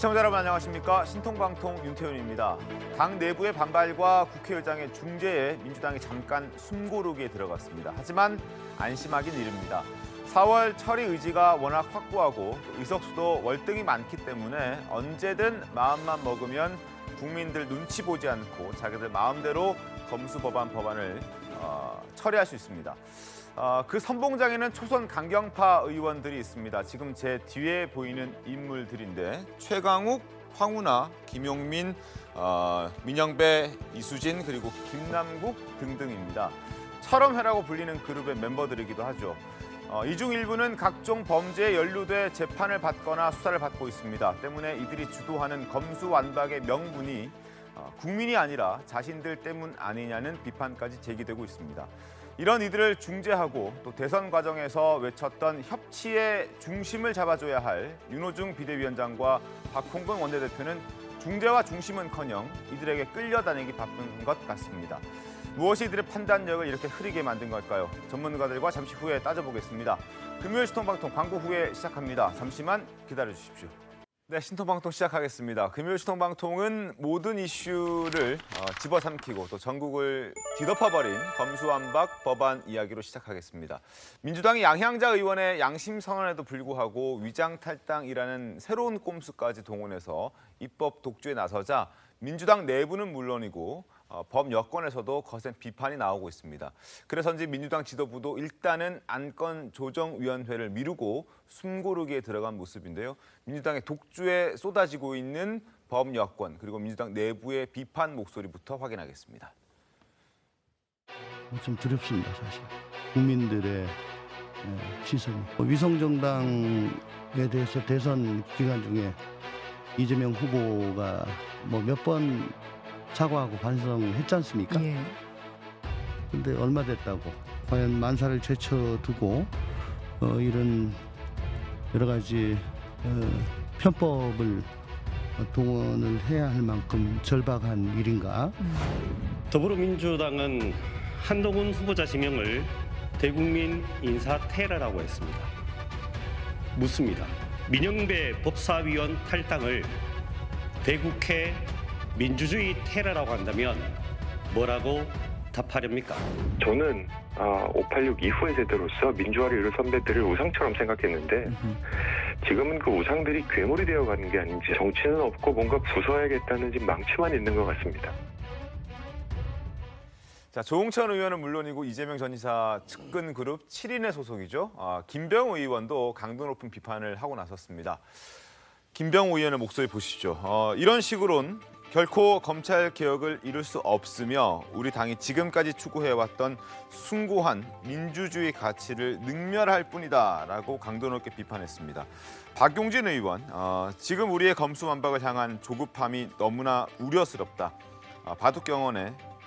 시청자 여러분 안녕하십니까. 신통방통 윤태윤입니다. 당 내부의 반발과 국회의장의 중재에 민주당이 잠깐 숨고르기에 들어갔습니다. 하지만 안심하긴 이릅니다. 4월 처리 의지가 워낙 확고하고 의석수도 월등히 많기 때문에 언제든 마음만 먹으면 국민들 눈치 보지 않고 자기들 마음대로 법안을 처리할 수 있습니다. 그 선봉장에는 초선 강경파 의원들이 있습니다. 지금 제 뒤에 보이는 인물들인데 최강욱, 황운하, 김용민, 민영배, 이수진 그리고 김남국 등등입니다. 철험회라고 불리는 그룹의 멤버들이기도 하죠. 이 중 일부는 각종 범죄에 연루돼 재판을 받거나 수사를 받고 있습니다. 때문에 이들이 주도하는 검수완박의 명분이 국민이 아니라 자신들 때문 아니냐는 비판까지 제기되고 있습니다. 이런 이들을 중재하고 또 대선 과정에서 외쳤던 협치의 중심을 잡아줘야 할 윤호중 비대위원장과 박홍근 원내대표는 중재와 중심은커녕 이들에게 끌려다니기 바쁜 것 같습니다. 무엇이 이들의 판단력을 이렇게 흐리게 만든 걸까요? 전문가들과 잠시 후에 따져보겠습니다. 금요일 신통방통 광고 후에 시작합니다. 잠시만 기다려주십시오. 네, 신통방통 시작하겠습니다. 금요일 신통방통은 모든 이슈를 집어삼키고 또 전국을 뒤덮어버린 검수완박 법안 이야기로 시작하겠습니다. 민주당이 양향자 의원의 양심 선언에도 불구하고 위장탈당이라는 새로운 꼼수까지 동원해서 입법 독주에 나서자 민주당 내부는 물론이고 법 여권에서도 거센 비판이 나오고 있습니다. 그래서인지 민주당 지도부도 일단은 안건조정위원회를 미루고 숨고르기에 들어간 모습인데요. 민주당의 독주에 쏟아지고 있는 법 여권 그리고 민주당 내부의 비판 목소리부터 확인하겠습니다. 좀 두렵습니다, 사실. 국민들의 시선이. 위성정당에 대해서 대선 기간 중에 이재명 후보가 몇 번 사과하고 반성했지 않습니까? 예. 근데 얼마 됐다고. 과연 만사를 제쳐두고 이런 여러 가지 편법을 동원을 해야 할 만큼 절박한 일인가? 더불어민주당은 한동훈 후보자 지명을 대국민 인사 테러라고 했습니다. 묻습니다. 민영배 법사위원 탈당을 대국회 민주주의 테러라고 한다면 뭐라고 답하렵니까? 저는 586 이후의 세대로서 민주화를 이룬 선배들을 우상처럼 생각했는데 지금은 그 우상들이 괴물이 되어가는 게 아닌지 정치는 없고 뭔가 부숴야겠다는 지금 망치만 있는 것 같습니다. 자, 조홍천 의원은 물론이고 이재명 전 지사 측근 그룹 7인의 소속이죠. 김병우 의원도 강도 높은 비판을 하고 나섰습니다. 김병우 의원의 목소리 보시죠. 이런 식으론 결코 검찰 개혁을 이룰 수 없으며 우리 당이 지금까지 추구해왔던 숭고한 민주주의 가치를 능멸할 뿐이다라고 강도 높게 비판했습니다. 박용진 의원, 지금 우리의 검수완박을 향한 조급함이 너무나 우려스럽다.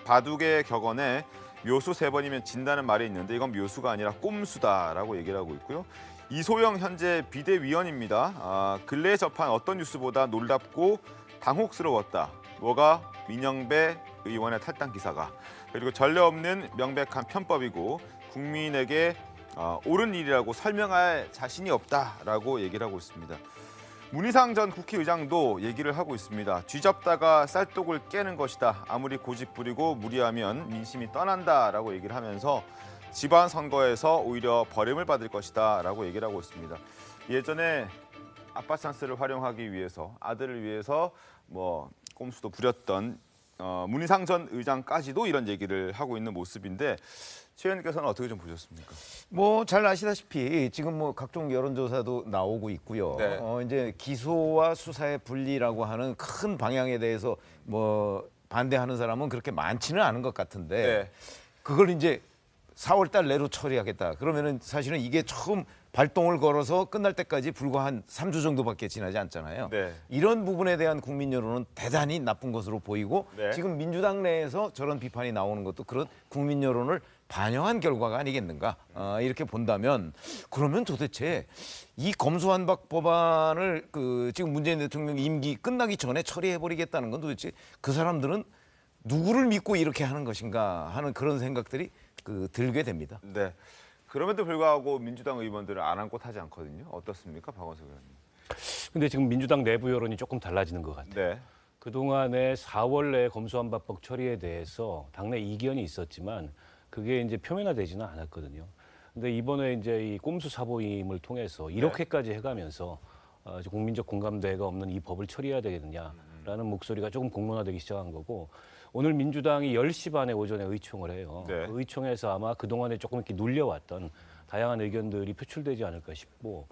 바둑의 격언에 묘수 3번이면 진다는 말이 있는데 이건 묘수가 아니라 꼼수다라고 얘기를 하고 있고요. 이소영 현재 비대위원입니다. 근래에 접한 어떤 뉴스보다 놀랍고 당혹스러웠다. 뭐가 민영배 의원의 탈당 기사가. 그리고 전례 없는 명백한 편법이고 국민에게 옳은 일이라고 설명할 자신이 없다라고 얘기를 하고 있습니다. 문희상 전 국회의장도 얘기를 하고 있습니다. 쥐잡다가 쌀독을 깨는 것이다. 아무리 고집 부리고 무리하면 민심이 떠난다라고 얘기를 하면서 지방선거에서 오히려 버림을 받을 것이다 라고 얘기를 하고 있습니다. 예전에 아빠 찬스를 활용하기 위해서 아들을 위해서 꼼수도 부렸던 문희상 전 의장까지도 이런 얘기를 하고 있는 모습인데 최 의원께서는 어떻게 좀 보셨습니까? 잘 아시다시피 지금 각종 여론조사도 나오고 있고요. 네. 이제 기소와 수사의 분리라고 하는 큰 방향에 대해서 반대하는 사람은 그렇게 많지는 않은 것 같은데 네. 그걸 이제 4월 달 내로 처리하겠다. 그러면은 사실은 이게 처음 발동을 걸어서 끝날 때까지 불과 한 3주 정도밖에 지나지 않잖아요. 네. 이런 부분에 대한 국민 여론은 대단히 나쁜 것으로 보이고 네. 지금 민주당 내에서 저런 비판이 나오는 것도 그런 국민 여론을 반영한 결과가 아니겠는가. 이렇게 본다면 그러면 도대체 이 검수완박 법안을 지금 문재인 대통령 임기 끝나기 전에 처리해버리겠다는 건 도대체 그 사람들은 누구를 믿고 이렇게 하는 것인가 하는 그런 생각들이 들게 됩니다. 네. 그럼에도 불구하고 민주당 의원들은 아랑곳하지 않거든요. 어떻습니까, 박원석 의원님? 근데 지금 민주당 내부 여론이 조금 달라지는 것 같아요. 네. 그동안에 4월 내 검수완박법 처리에 대해서 당내 이견이 있었지만 그게 이제 표면화되지는 않았거든요. 근데 이번에 이제 이 꼼수 사보임을 통해서 이렇게까지 해가면서 이제 국민적 공감대가 없는 이 법을 처리해야 되겠느냐라는 목소리가 조금 공론화되기 시작한 거고, 오늘 민주당이 10시 반에 오전에 의총을 해요. 네. 그 의총에서 아마 그동안에 조금 이렇게 눌려왔던 다양한 의견들이 표출되지 않을까 싶고,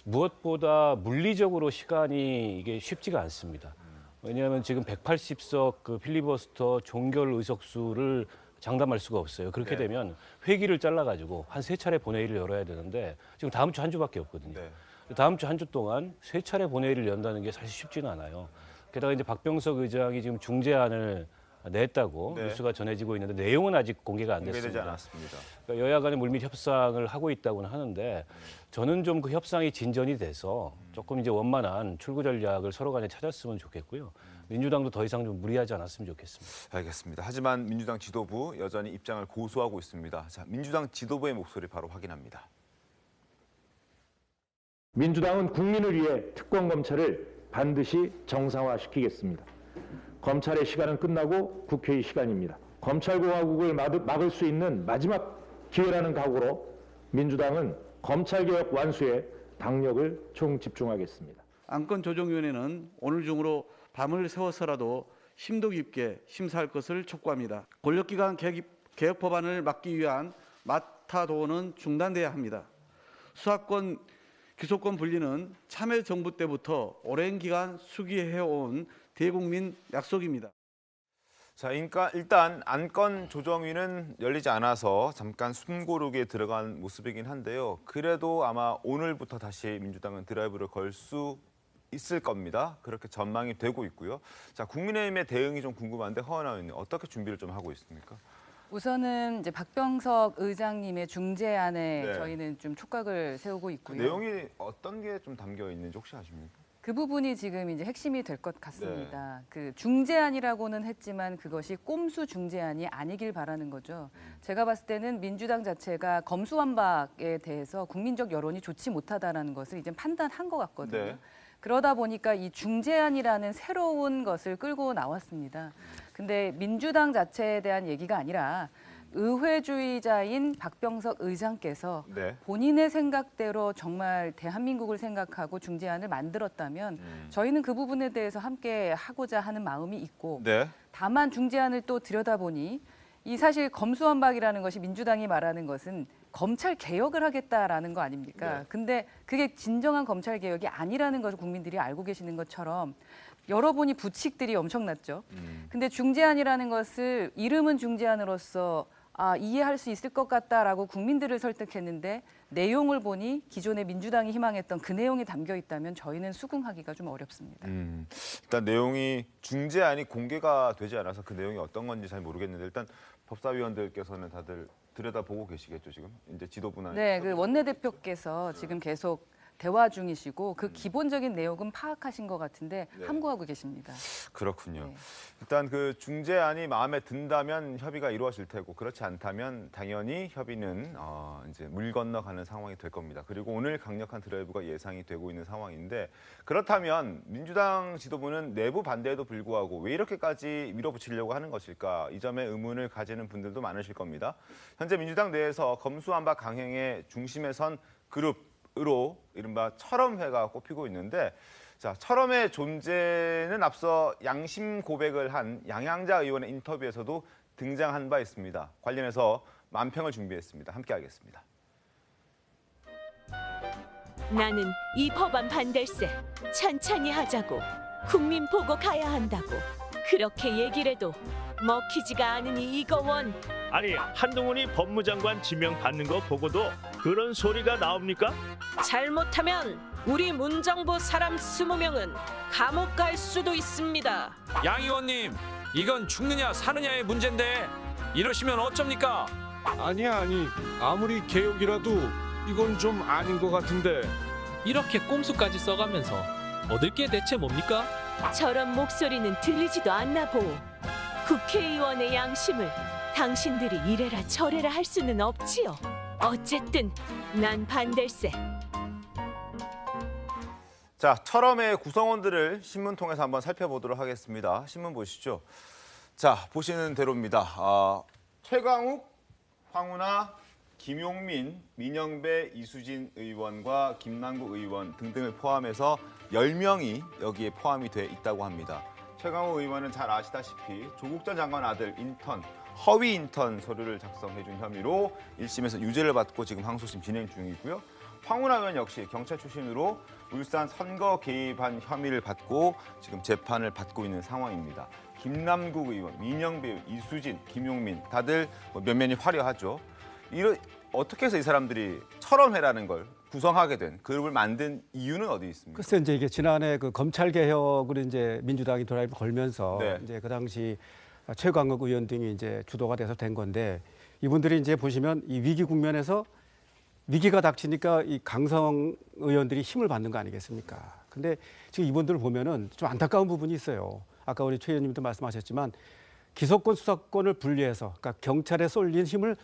무엇보다 물리적으로 시간이 이게 쉽지가 않습니다. 왜냐하면 지금 180석 그 필리버스터 종결 의석수를 장담할 수가 없어요. 그렇게 네. 되면 회기를 잘라가지고 한 3차례 본회의를 열어야 되는데 지금 다음 주 한 주밖에 없거든요. 네. 다음 주 한 주 동안 3차례 본회의를 연다는 게 사실 쉽지는 않아요. 게다가 이제 박병석 의장이 지금 중재안을 냈다고 네. 뉴스가 전해지고 있는데 내용은 아직 공개가 안 공개되지 됐습니다. 않았습니다. 그러니까 여야 간에 물밑 협상을 하고 있다고는 하는데 저는 좀 그 협상이 진전이 돼서 조금 이제 원만한 출구 전략을 서로 간에 찾았으면 좋겠고요. 민주당도 더 이상 좀 무리하지 않았으면 좋겠습니다. 알겠습니다. 하지만 민주당 지도부 여전히 입장을 고수하고 있습니다. 자, 민주당 지도부의 목소리 바로 확인합니다. 민주당은 국민을 위해 특권검찰을 반드시 정상화시키겠습니다. 검찰의 시간은 끝나고 국회의 시간입니다. 검찰공화국을 막을 수 있는 마지막 기회라는 각오로 민주당은 검찰개혁 완수에 당력을 총집중하겠습니다. 안건조정위원회는 오늘 중으로 밤을 새워서라도 심도 깊게 심사할 것을 촉구합니다. 권력기관 개혁 법안을 막기 위한 마타도어는 중단돼야 합니다. 수사권, 기소권 분리는 참여정부 때부터 오랜 기간 수기해온 대국민 약속입니다. 자, 일단 안건조정위는 열리지 않아서 잠깐 숨고르기에 들어간 모습이긴 한데요. 그래도 아마 오늘부터 다시 민주당은 드라이브를 걸 수 있을 겁니다. 그렇게 전망이 되고 있고요. 자, 국민의힘의 대응이 좀 궁금한데 허은하 의원님 어떻게 준비를 좀 하고 있습니까? 우선은 이제 박병석 의장님의 중재안에 네. 저희는 좀 촉각을 세우고 그 있고요. 내용이 어떤 게 좀 담겨 있는지 혹시 아십니까? 그 부분이 지금 이제 핵심이 될 것 같습니다. 그 중재안이라고는 했지만 그것이 꼼수 중재안이 아니길 바라는 거죠. 제가 봤을 때는 민주당 자체가 검수완박에 대해서 국민적 여론이 좋지 못하다라는 것을 이제 판단한 것 같거든요. 네. 그러다 보니까 이 중재안이라는 새로운 것을 끌고 나왔습니다. 근데 민주당 자체에 대한 얘기가 아니라 의회주의자인 박병석 의장께서 네. 본인의 생각대로 정말 대한민국을 생각하고 중재안을 만들었다면 저희는 그 부분에 대해서 함께 하고자 하는 마음이 있고 네. 다만 중재안을 또 들여다보니 이 사실 검수완박이라는 것이 민주당이 말하는 것은 검찰 개혁을 하겠다라는 거 아닙니까? 네. 근데 그게 진정한 검찰 개혁이 아니라는 것을 국민들이 알고 계시는 것처럼 열어보니 부칙들이 엄청났죠. 근데 중재안이라는 것을 이름은 중재안으로서 이해할 수 있을 것 같다라고 국민들을 설득했는데 내용을 보니 기존의 민주당이 희망했던 그 내용이 담겨 있다면 저희는 수긍하기가 좀 어렵습니다. 일단 내용이 중재안이 공개가 되지 않아서 그 내용이 어떤 건지 잘 모르겠는데 일단 법사위원들께서는 다들 들여다보고 계시겠죠 지금? 이제 지도부나 네, 그 원내대표께서 지금 계속 대화 중이시고 그 기본적인 내용은 파악하신 것 같은데 네. 함구하고 계십니다. 그렇군요. 네. 일단 그 중재안이 마음에 든다면 협의가 이루어질 테고 그렇지 않다면 당연히 협의는 이제 물 건너가는 상황이 될 겁니다. 그리고 오늘 강력한 드라이브가 예상이 되고 있는 상황인데 그렇다면 민주당 지도부는 내부 반대에도 불구하고 왜 이렇게까지 밀어붙이려고 하는 것일까? 이 점에 의문을 가지는 분들도 많으실 겁니다. 현재 민주당 내에서 검수완박 강행의 중심에 선 그룹으로 이른바 철험회가 꼽히고 있는데 자, 철험의 존재는 앞서 양심 고백을 한 양양자 의원의 인터뷰에서도 등장한 바 있습니다. 관련해서 만평을 준비했습니다. 함께 하겠습니다. 나는 이 법안 반댈세 천천히 하자고 국민 보고 가야 한다고 그렇게 얘기를 해도 먹히지가 않으니 이거 원. 아니 한동훈이 법무장관 지명 받는 거 보고도 그런 소리가 나옵니까? 잘못하면 우리 문정부 사람 20명은 감옥 갈 수도 있습니다. 양 의원님, 이건 죽느냐 사느냐의 문제인데 이러시면 어쩝니까? 아니 아무리 개혁이라도 이건 좀 아닌 것 같은데. 이렇게 꼼수까지 써가면서 얻을 게 대체 뭡니까? 저런 목소리는 들리지도 않나 보. 국회의원의 양심을 당신들이 이래라 저래라 할 수는 없지요. 어쨌든 난 반댈세. 자, 철험의 구성원들을 신문 통해서 한번 살펴보도록 하겠습니다. 신문 보시죠. 자, 보시는 대로입니다. 최강욱, 황운하, 김용민, 민영배, 이수진 의원과 김남국 의원 등등을 포함해서 10명이 여기에 포함이 돼 있다고 합니다. 최강욱 의원은 잘 아시다시피 조국 전 장관 아들 인턴, 허위 인턴 서류를 작성해 준 혐의로 1심에서 유죄를 받고 지금 항소심 진행 중이고요. 황운하 의원 역시 경찰 출신으로 울산 선거 개입한 혐의를 받고 지금 재판을 받고 있는 상황입니다. 김남국 의원, 민영배, 이수진, 김용민 다들 면면이 화려하죠. 어떻게 해서 이 사람들이 철험회라는 걸 구성하게 된 그룹을 만든 이유는 어디 있습니까? 글쎄 이제 이게 지난해 그 검찰 개혁을 이제 민주당이 드라이브 걸면서 이제 그 당시 최강욱 의원 등이 이제 주도가 돼서 된 건데 이분들이 이제 보시면 이 위기 국면에서 위기가 닥치니까 이 강성 의원들이 힘을 받는 거 아니겠습니까? 근데 지금 이분들을 보면은 좀 안타까운 부분이 있어요. 아까 우리 최 의원님도 말씀하셨지만 기소권 수사권을 분리해서 그러니까 경찰에 쏠린 힘을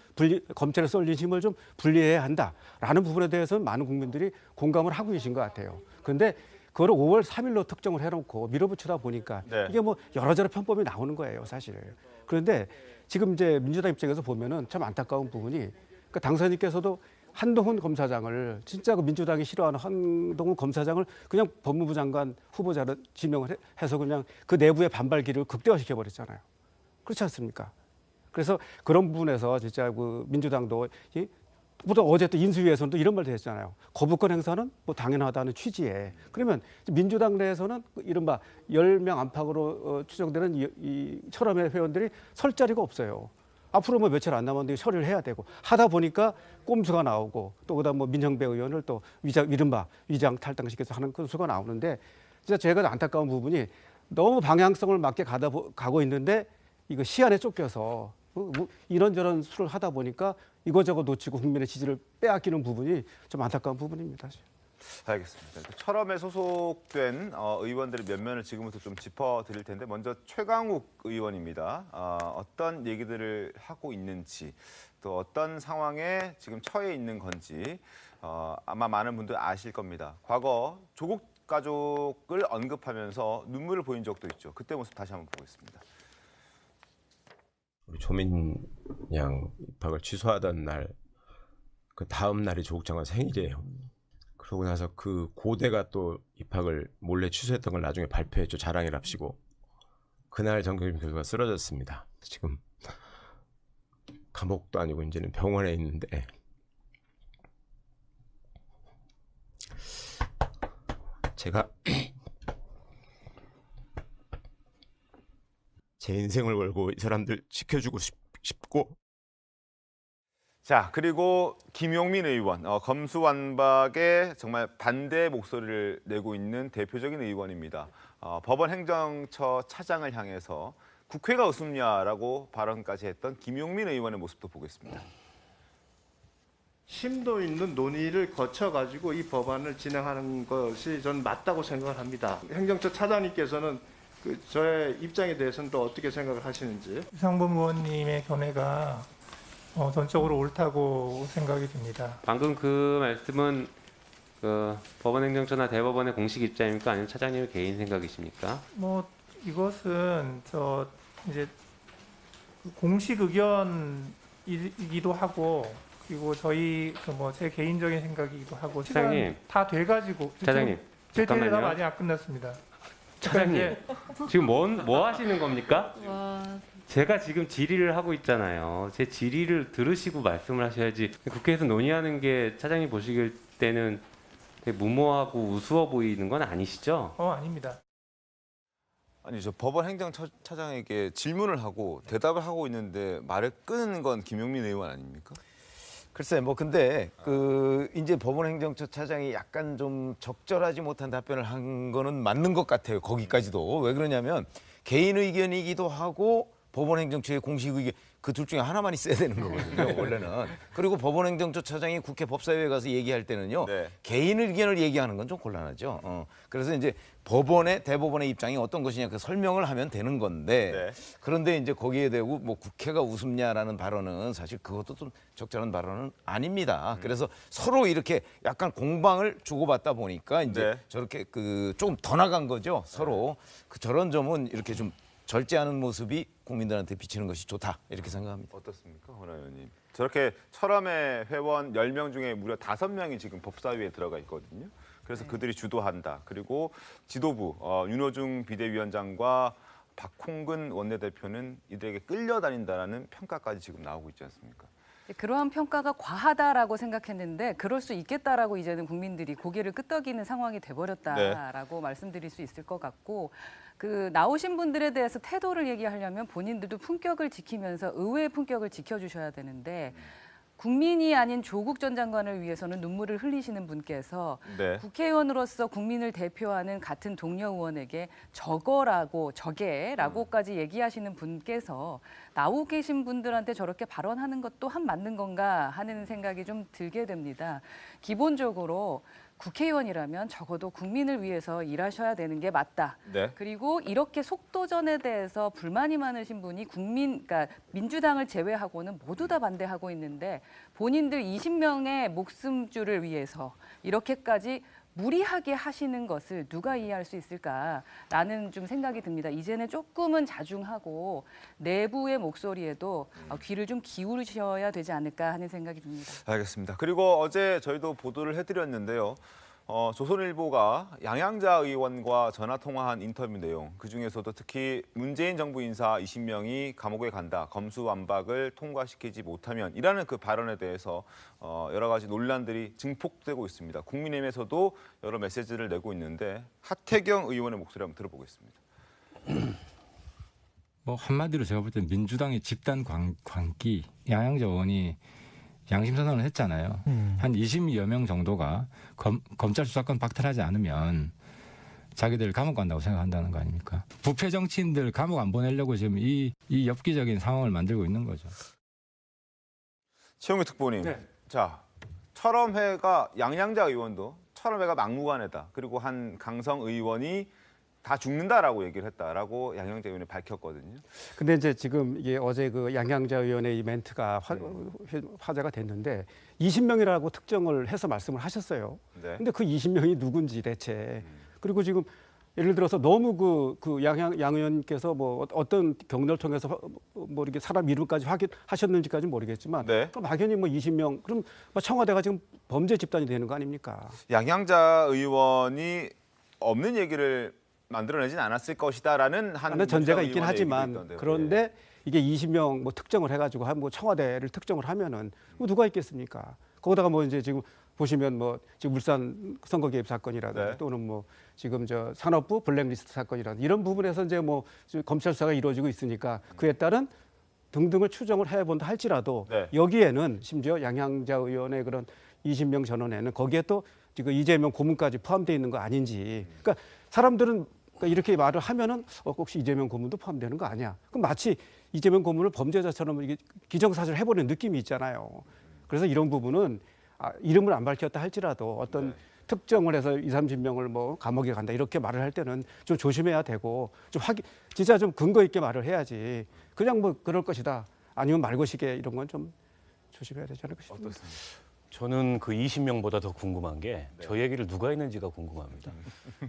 검찰에 쏠린 힘을 좀 분리해야 한다라는 부분에 대해서는 많은 국민들이 공감을 하고 계신 것 같아요. 그런데 그걸 5월 3일로 특정을 해놓고 밀어붙이다 보니까 이게 뭐 여러저러 편법이 나오는 거예요, 사실. 그런데 지금 이제 민주당 입장에서 보면은 참 안타까운 부분이 그러니까 당선인께서도 한동훈 검사장을 진짜 그 민주당이 싫어하는 한동훈 검사장을 그냥 법무부 장관 후보자로 지명을 해서 그냥 그 내부의 반발기를 극대화시켜 버렸잖아요. 그렇지 않습니까? 그래서 그런 부분에서 진짜 그 민주당도 또 어제 또 인수위에서는 또 이런 말도 했잖아요. 거부권 행사는 뭐 당연하다는 취지에. 그러면 민주당 내에서는 이른바 10명 안팎으로 추정되는 이 철험의 회원들이 설 자리가 없어요. 앞으로 뭐 며칠 안 남았는데 처리를 해야 되고 하다 보니까 꼼수가 나오고 또 그다음 뭐 민정배 의원을 또 이른바 위장 탈당시켜서 하는 그 수가 나오는데 진짜 제가 안타까운 부분이 너무 방향성을 맞게 가고 있는데 이거 시안에 쫓겨서 이런저런 수를 하다 보니까 이거저거 놓치고 국민의 지지를 빼앗기는 부분이 좀 안타까운 부분입니다. 알겠습니다. 철험에 소속된 의원들의 면면을 지금부터 좀 짚어드릴 텐데 먼저 최강욱 의원입니다. 어떤 얘기들을 하고 있는지 또 어떤 상황에 지금 처해 있는 건지 아마 많은 분들 아실 겁니다. 과거 조국 가족을 언급하면서 눈물을 보인 적도 있죠. 그때 모습 다시 한번 보겠습니다. 우리 조민 양 입학을 취소하던 날, 그 다음 날이 조국 장관 생일이에요. 그러고 나서 그 고대가 또 입학을 몰래 취소했던 걸 나중에 발표했죠. 자랑이랍시고. 그날 정경심 교수가 쓰러졌습니다. 지금 감옥도 아니고 이제는 병원에 있는데 제가 제 인생을 걸고 이 사람들 지켜주고 싶고. 자, 그리고 김용민 의원, 검수완박에 정말 반대 목소리를 내고 있는 대표적인 의원입니다. 법원 행정처 차장을 향해서 국회가 웃음냐라고 발언까지 했던 김용민 의원의 모습도 보겠습니다. 심도 있는 논의를 거쳐가지고 이 법안을 진행하는 것이 저는 맞다고 생각을 합니다. 행정처 차장님께서는 저의 입장에 대해서는 또 어떻게 생각을 하시는지. 유상범 의원님의 견해가 전적으로 옳다고 생각이 듭니다. 방금 그 말씀은 그 법원행정처나 대법원의 공식 입장입니까? 아니면 차장님의 개인 생각이십니까? 뭐 이것은 이제 공식 의견이기도 하고 그리고 저희 제 개인적인 생각이기도 하고 차장님 다 돼가지고 차장님 제 잠깐만요. 대답 아직 안 끝났습니다. 차장님 지금 뭐 하시는 겁니까? 와. 제가 지금 질의를 하고 있잖아요. 제 질의를 들으시고 말씀을 하셔야지. 국회에서 논의하는 게 차장님 보시길 때는 되게 무모하고 우스워 보이는 건 아니시죠? 아닙니다. 아니, 저 법원 행정처장에게 질문을 하고 대답을 하고 있는데 말을 끊는 건 김용민 의원 아닙니까? 글쎄 뭐 근데 이제 법원행정처 차장이 약간 좀 적절하지 못한 답변을 한 거는 맞는 것 같아요. 거기까지도. 왜 그러냐면 개인 의견이기도 하고 법원행정처의 공식 의견 그 둘 중에 하나만 있어야 되는 거거든요. 원래는. 그리고 법원행정처 차장이 국회 법사위에 가서 얘기할 때는요. 개인 의견을 얘기하는 건 좀 곤란하죠. 그래서 이제 대법원의 입장이 어떤 것이냐 그 설명을 하면 되는 건데 그런데 이제 거기에 대고 뭐 국회가 우습냐라는 발언은 사실 그것도 좀 적절한 발언은 아닙니다. 그래서 서로 이렇게 약간 공방을 주고받다 보니까 이제 저렇게 그 조금 더 나간 거죠. 서로 그 저런 점은 이렇게 좀 절제하는 모습이 국민들한테 비치는 것이 좋다 이렇게 생각합니다. 어떻습니까, 허나 의원님? 저렇게 철험의 회원 10명 중에 무려 5명이 지금 법사위에 들어가 있거든요. 그래서 그들이 주도한다. 그리고 지도부 윤호중 비대위원장과 박홍근 원내대표는 이들에게 끌려다닌다라는 평가까지 지금 나오고 있지 않습니까? 그러한 평가가 과하다라고 생각했는데 그럴 수 있겠다라고 이제는 국민들이 고개를 끄덕이는 상황이 돼버렸다라고 말씀드릴 수 있을 것 같고 그 나오신 분들에 대해서 태도를 얘기하려면 본인들도 품격을 지키면서 의회의 품격을 지켜주셔야 되는데 국민이 아닌 조국 전 장관을 위해서는 눈물을 흘리시는 분께서 국회의원으로서 국민을 대표하는 같은 동료 의원에게 저게라고까지 얘기하시는 분께서 나오고 계신 분들한테 저렇게 발언하는 것 또한 맞는 건가 하는 생각이 좀 들게 됩니다. 기본적으로 국회의원이라면 적어도 국민을 위해서 일하셔야 되는 게 맞다. 그리고 이렇게 속도전에 대해서 불만이 많으신 분이 그러니까 민주당을 제외하고는 모두 다 반대하고 있는데 본인들 20명의 목숨줄을 위해서 이렇게까지 무리하게 하시는 것을 누가 이해할 수 있을까라는 좀 생각이 듭니다. 이제는 조금은 자중하고 내부의 목소리에도 귀를 좀 기울이셔야 되지 않을까 하는 생각이 듭니다. 알겠습니다. 그리고 어제 저희도 보도를 해드렸는데요. 조선일보가 양양자 의원과 전화 통화한 인터뷰 내용, 그중에서도 특히 문재인 정부 인사 20명이 감옥에 간다, 검수완박을 통과시키지 못하면 이라는 그 발언에 대해서 여러 가지 논란들이 증폭되고 있습니다. 국민의힘에서도 여러 메시지를 내고 있는데 하태경 의원의 목소리 한번 들어보겠습니다. 뭐 한마디로 제가 볼 때 민주당의 집단 광기, 양양자 의원이 양심 선언을 했잖아요. 한 20여 명 정도가 검찰 수사권 박탈하지 않으면 자기들 감옥 간다고 생각한다는 거 아닙니까? 부패 정치인들 감옥 안 보내려고 지금 이 엽기적인 상황을 만들고 있는 거죠. 최영규 특보님, 자 철험회가 양양자 의원도 철험회가 막무가내다. 그리고 한 강성 의원이 다 죽는다라고 얘기를 했다라고 양양자 의원이 밝혔거든요. 근데 이제 지금 이게 어제 그 양양자 의원의 이 멘트가 화제가 됐는데 20명이라고 특정을 해서 말씀을 하셨어요. 근데 그 20명이 누군지 대체. 그리고 지금 예를 들어서 너무 양 의원께서 뭐 어떤 경로를 통해서 뭐 이렇게 사람 이름까지 확인하셨는지까지 모르겠지만 그럼 막연히 뭐 20명 그럼 청와대가 지금 범죄 집단이 되는 거 아닙니까? 양양자 의원이 없는 얘기를 만들어내진 않았을 것이다라는 한 전제가 있긴 하지만 그런데 이게 20명 뭐 특정을 해가지고 뭐 청와대를 특정을 하면은 뭐 누가 있겠습니까? 거기다가 뭐 이제 지금 보시면 뭐 지금 울산 선거 개입 사건이라든지 또는 뭐 지금 저 산업부 블랙리스트 사건이라든지 이런 부분에서 이제 뭐 검찰 수사가 이루어지고 있으니까 그에 따른 등등을 추정을 해본다 할지라도 여기에는 심지어 양양자 의원의 그런 20명 전원에는 거기에 또 지금 이재명 고문까지 포함되어 있는 거 아닌지. 그러니까 사람들은 이렇게 말을 하면은 혹시 이재명 고문도 포함되는 거 아니야? 그럼 마치 이재명 고문을 범죄자처럼 이게 기정사실을 해버리는 느낌이 있잖아요. 그래서 이런 부분은 이름을 안 밝혔다 할지라도 어떤 특정을 해서 20, 30명을 뭐 감옥에 간다 이렇게 말을 할 때는 좀 조심해야 되고 좀 진짜 좀 근거 있게 말을 해야지. 그냥 뭐 그럴 것이다. 아니면 말고시게 이런 건 좀 조심해야 되지 않을까 싶습니다. 저는 그 20명보다 더 궁금한 게 저 얘기를 누가 했는지가 궁금합니다.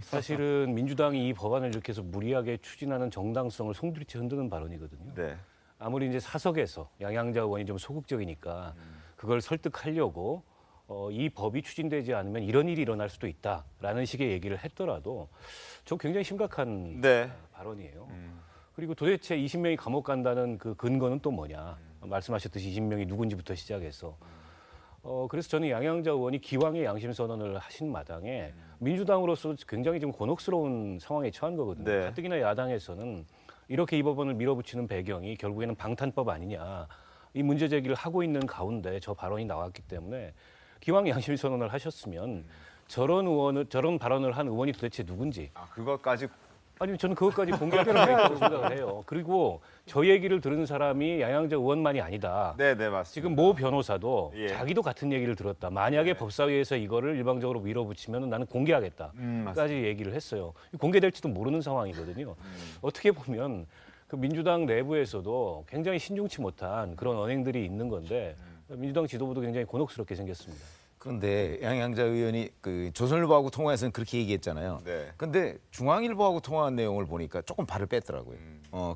사실은 민주당이 이 법안을 이렇게 해서 무리하게 추진하는 정당성을 송두리째 흔드는 발언이거든요. 아무리 이제 사석에서 양양자 의원이 좀 소극적이니까 그걸 설득하려고 이 법이 추진되지 않으면 이런 일이 일어날 수도 있다라는 식의 얘기를 했더라도 저 굉장히 심각한 발언이에요. 그리고 도대체 20명이 감옥 간다는 그 근거는 또 뭐냐. 말씀하셨듯이 20명이 누군지부터 시작해서 그래서 저는 양양자 의원이 기왕의 양심 선언을 하신 마당에 민주당으로서 굉장히 좀 곤혹스러운 상황에 처한 거거든요. 가뜩이나 야당에서는 이렇게 이 법안을 밀어붙이는 배경이 결국에는 방탄법 아니냐. 이 문제 제기를 하고 있는 가운데 저 발언이 나왔기 때문에 기왕 양심 선언을 하셨으면 저런 발언을 한 의원이 도대체 누군지 그것까지 아니 저는 그것까지 공개할 필요가 있다고 생각을 해요. 그리고 저 얘기를 들은 사람이 양양자 의원만이 아니다. 네, 맞습니다. 지금 모 변호사도 예. 자기도 같은 얘기를 들었다. 만약에 법사위에서 이거를 일방적으로 밀어붙이면 나는 공개하겠다까지 얘기를 했어요. 공개될지도 모르는 상황이거든요. 어떻게 보면 그 민주당 내부에서도 굉장히 신중치 못한 그런 언행들이 있는 건데 민주당 지도부도 굉장히 곤혹스럽게 생겼습니다. 그런데 양양자 의원이 그 조선일보하고 통화에서는 그렇게 얘기했잖아요. 네. 근데 중앙일보하고 통화한 내용을 보니까 조금 발을 뺐더라고요.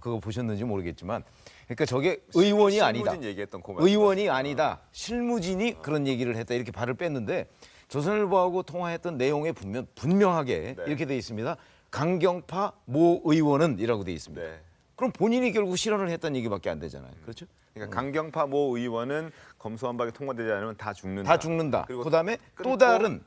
그거 보셨는지 모르겠지만, 그러니까 저게 의원이 아니다. 얘기했던 의원이 아니다. 실무진이 그런 얘기를 했다. 이렇게 발을 뺐는데 조선일보하고 통화했던 내용에 분명하게 이렇게 돼 있습니다. 강경파 모 의원은이라고 돼 있습니다. 그럼 본인이 결국 실언을 했다는 얘기밖에 안 되잖아요. 그렇죠? 그러니까 강경파 모 의원은 검수완박에 통과되지 않으면 다 죽는다. 다 죽는다. 그리고 그다음에 또 다른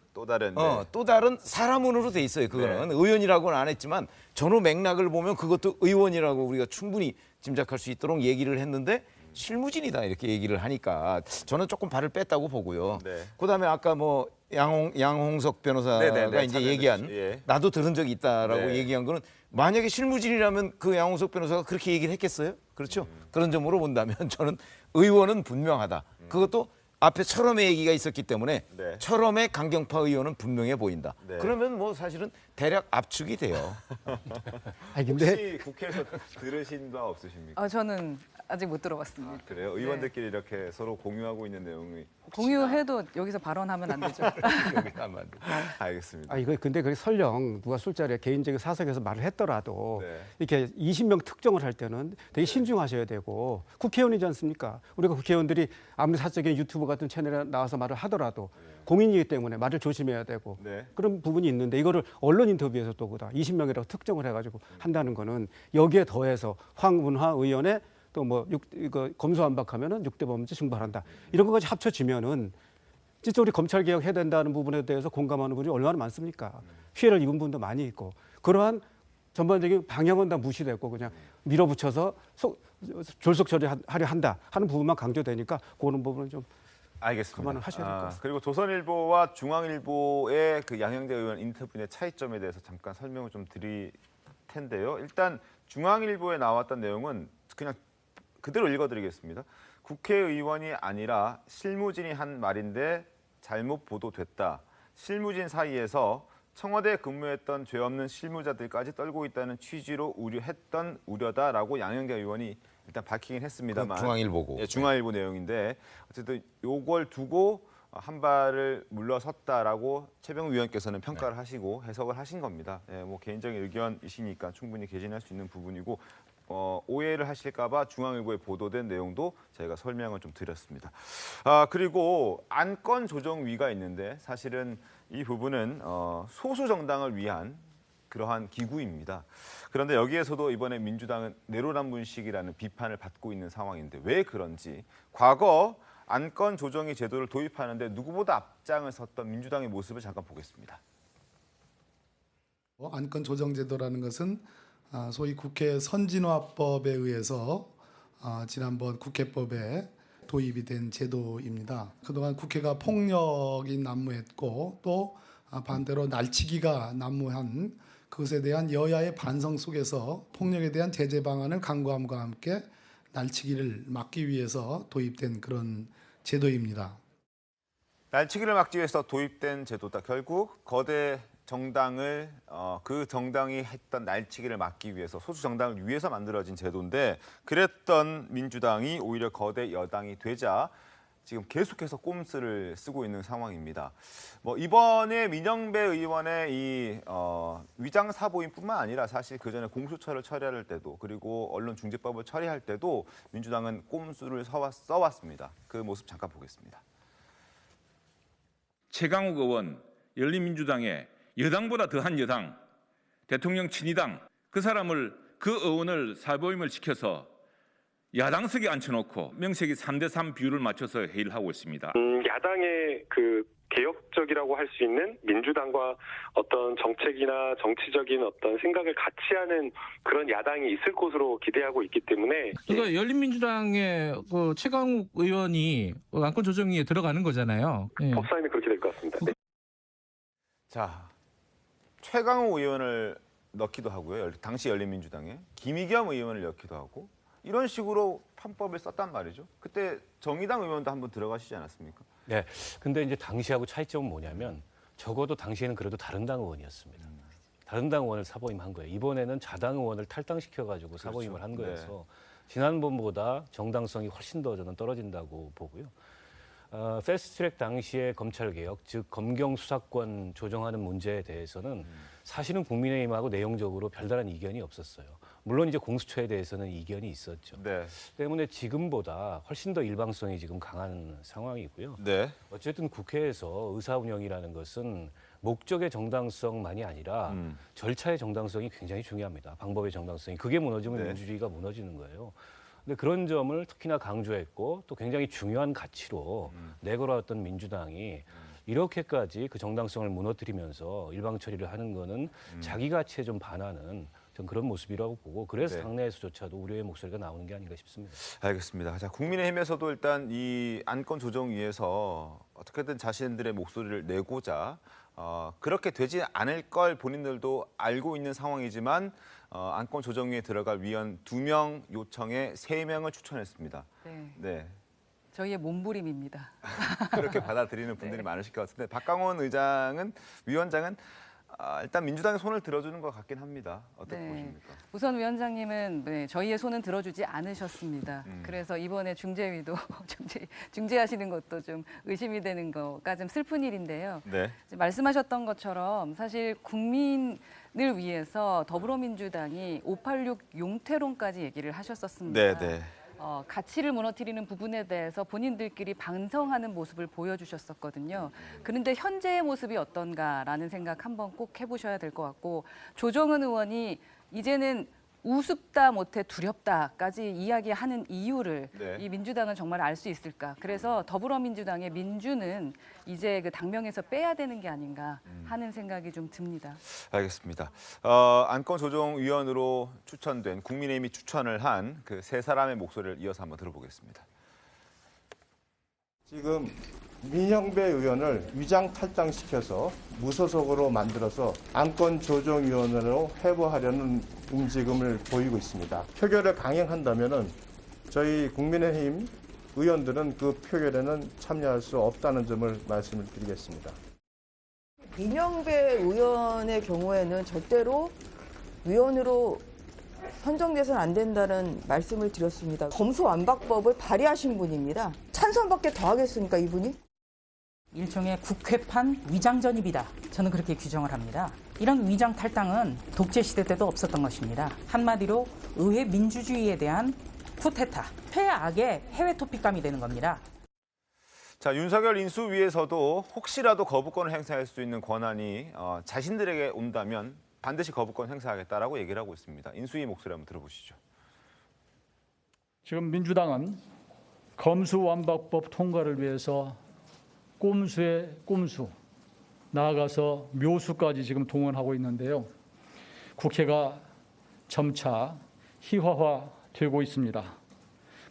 네. 사람으로도 돼 있어요. 그거는 의원이라고는 안 했지만 전후 맥락을 보면 그것도 의원이라고 우리가 충분히 짐작할 수 있도록 얘기를 했는데 실무진이다 이렇게 얘기를 하니까 저는 조금 발을 뺐다고 보고요. 그다음에 아까 뭐 양홍석 변호사가 이제 얘기한 나도 들은 적이 있다라고 얘기한 거는 만약에 실무진이라면 그 양홍석 변호사가 그렇게 얘기를 했겠어요? 그렇죠? 그런 점으로 본다면 저는 의원은 분명하다. 그것도 앞에 철험의 얘기가 있었기 때문에 철험의 강경파 의원은 분명해 보인다. 그러면 뭐 사실은 대략 압축이 돼요. 아니, 근데 혹시 국회에서 들으신 바 없으십니까? 저는 아직 못 들어봤습니다. 그래요? 의원들끼리 이렇게 서로 공유하고 있는 내용이 공유해도 여기서 발언하면 안 되죠. 알겠습니다. 이거 근데 그게 설령 누가 술자리에 개인적인 사석에서 말을 했더라도 이렇게 20명 특정을 할 때는 되게 신중하셔야 되고 국회의원이지 않습니까? 우리가 국회의원들이 아무리 사적인 유튜브 같은 채널에 나와서 말을 하더라도 공인이기 때문에 말을 조심해야 되고 그런 부분이 있는데 이거를 언론 인터뷰에서 또 보다 20명이라고 특정을 해가지고 한다는 거는 여기에 더해서 황운하 의원의 또 뭐 이거 검수완박하면은 6대 범죄 징벌한다 이런 것까지 합쳐지면은 진짜 우리 검찰 개혁 해야 된다는 부분에 대해서 공감하는 분이 얼마나 많습니까? 피해를 입은 분도 많이 있고 그러한 전반적인 방향은 다 무시됐고 그냥 밀어붙여서 졸속 처리하려 한다 하는 부분만 강조되니까 그런 부분은 좀 알겠습니다. 그만을 하셔야 될 것 같습니다. 그리고 조선일보와 중앙일보의 그 양양자 의원 인터뷰의 차이점에 대해서 잠깐 설명을 좀 드릴 텐데요. 일단 중앙일보에 나왔던 내용은 그냥 그대로 읽어드리겠습니다. 국회의원이 아니라 실무진이 한 말인데 잘못 보도됐다. 실무진 사이에서 청와대에 근무했던 죄 없는 실무자들까지 떨고 있다는 취지로 우려했던 우려다라고 양양자 의원이 일단 밝히긴 했습니다만 중앙일보고. 예, 중앙일보 내용인데 어쨌든 요걸 두고 한 발을 물러섰다라고 최병우 위원께서는 평가를 하시고 해석을 하신 겁니다. 예, 뭐 개인적인 의견이시니까 충분히 개진할 수 있는 부분이고 오해를 하실까 봐 중앙일보에 보도된 내용도 저희가 설명을 좀 드렸습니다. 그리고 안건 조정위가 있는데 사실은 이 부분은 소수 정당을 위한 그러한 기구입니다. 그런데 여기에서도 이번에 민주당은 내로남불식이라는 비판을 받고 있는 상황인데 왜 그런지 과거 안건 조정위 제도를 도입하는데 누구보다 앞장을 섰던 민주당의 모습을 잠깐 보겠습니다. 안건 조정 제도라는 것은 소위 국회 선진화법에 의해서 지난번 국회법에 도입이 된 제도입니다. 그동안 국회가 폭력이 난무했고 또 반대로 날치기가 난무한 그것에 대한 여야의 반성 속에서 폭력에 대한 제재 방안을 강구함과 함께 날치기를 막기 위해서 도입된 그런 제도입니다. 날치기를 막기 위해서 도입된 제도다. 결국 거대 정당을 그 정당이 했던 날치기를 막기 위해서 소수 정당을 위해서 만들어진 제도인데 그랬던 민주당이 오히려 거대 여당이 되자 지금 계속해서 꼼수를 쓰고 있는 상황입니다. 뭐 이번에 민영배 의원의 이 위장 사보임뿐만 아니라 사실 그 전에 공수처를 처리할 때도 그리고 언론중재법을 처리할 때도 민주당은 꼼수를 써왔습니다. 그 모습 잠깐 보겠습니다. 최강욱 의원, 열린민주당의 여당보다 더한 여당, 대통령 친이당 그 의원을 사보임을 지켜서 야당석에 앉혀놓고 명색이 3대3 비율을 맞춰서 회의를 하고 있습니다. 야당의 그 개혁적이라고 할 수 있는 민주당과 어떤 정책이나 정치적인 어떤 생각을 같이 하는 그런 야당이 있을 것으로 기대하고 있기 때문에 그러니까 열린민주당의 그 최강욱 의원이 안건 조정위에 들어가는 거잖아요. 법사위는 그렇게 될 것 같습니다. 네. 자, 최강욱 의원을 넣기도 하고요. 당시 열린민주당에 김의겸 의원을 넣기도 하고 이런 식으로 편법을 썼단 말이죠. 그때 정의당 의원도 한번 들어가시지 않았습니까? 네. 근데 이제 당시하고 차이점은 뭐냐면 적어도 당시에는 그래도 다른 당 의원이었습니다. 다른 당 의원을 사보임한 거예요. 이번에는 자당 의원을 탈당시켜가지고 사보임을 한 거여서 지난번보다 정당성이 훨씬 더 저는 떨어진다고 보고요. 패스트트랙 당시의 검찰개혁, 즉 검경 수사권 조정하는 문제에 대해서는 사실은 국민의힘하고 내용적으로 별다른 이견이 없었어요. 물론 이제 공수처에 대해서는 이견이 있었죠. 때문에 지금보다 훨씬 더 일방성이 지금 강한 상황이고요. 어쨌든 국회에서 의사 운영이라는 것은 목적의 정당성만이 아니라 절차의 정당성이 굉장히 중요합니다. 방법의 정당성이. 그게 무너지면 민주주의가 무너지는 거예요. 근데 그런 점을 특히나 강조했고 또 굉장히 중요한 가치로 내걸어왔던 민주당이 이렇게까지 그 정당성을 무너뜨리면서 일방 처리를 하는 거는 자기 가치에 좀 반하는 전 그런 모습이라고 보고 그래서 당내에서조차도 우려의 목소리가 나오는 게 아닌가 싶습니다. 알겠습니다. 자, 국민의힘에서도 일단 이 안건 조정위에서 어떻게든 자신들의 목소리를 내고자 그렇게 되지 않을 걸 본인들도 알고 있는 상황이지만 안건 조정위에 들어갈 위원 2명 요청에 3명을 추천했습니다. 네. 저희의 몸부림입니다. 그렇게 받아들이는 분들이 많으실 것 같은데 박강원 위원장은 일단 민주당의 손을 들어주는 것 같긴 합니다. 어떻게 보십니까? 우선 위원장님은 저희의 손은 들어주지 않으셨습니다. 그래서 이번에 중재위도 중재하시는 것도 좀 의심이 되는 거가 좀 슬픈 일인데요. 말씀하셨던 것처럼 사실 국민을 위해서 더불어민주당이 586 용태론까지 얘기를 하셨었습니다. 가치를 무너뜨리는 부분에 대해서 본인들끼리 반성하는 모습을 보여주셨었거든요. 그런데 현재의 모습이 어떤가라는 생각 한번 꼭 해보셔야 될 것 같고 조정은 의원이 이제는 우습다 못해 두렵다까지 이야기하는 이유를 이 민주당은 정말 알 수 있을까. 그래서 더불어민주당의 민주는 이제 그 당명에서 빼야 되는 게 아닌가 하는 생각이 좀 듭니다. 알겠습니다. 안건 조정위원으로 추천된 국민의힘이 추천을 한 그 3사람의 목소리를 이어서 한번 들어보겠습니다. 지금 민영배 의원을 위장 탈당시켜서 무소속으로 만들어서 안건조정위원으로 회부하려는 움직임을 보이고 있습니다. 표결을 강행한다면은 저희 국민의힘 의원들은 그 표결에는 참여할 수 없다는 점을 말씀을 드리겠습니다. 민영배 의원의 경우에는 절대로 위원으로 선정돼서는 안 된다는 말씀을 드렸습니다. 검수완박법을 발의하신 분입니다. 찬성밖에 더 하겠습니까, 이분이? 일종의 국회판 위장 전입이다. 저는 그렇게 규정을 합니다. 이런 위장 탈당은 독재 시대 때도 없었던 것입니다. 한마디로 의회 민주주의에 대한 쿠데타, 최악의 해외 토픽감이 되는 겁니다. 자, 윤석열 인수위에서도 혹시라도 거부권을 행사할 수 있는 권한이 자신들에게 온다면 반드시 거부권 행사하겠다라고 얘기를 하고 있습니다. 인수위 목소리 한번 들어보시죠. 지금 민주당은 검수완박법 통과를 위해서 꼼수의 꼼수, 나아가서 묘수까지 지금 동원하고 있는데요. 국회가 점차 희화화되고 있습니다.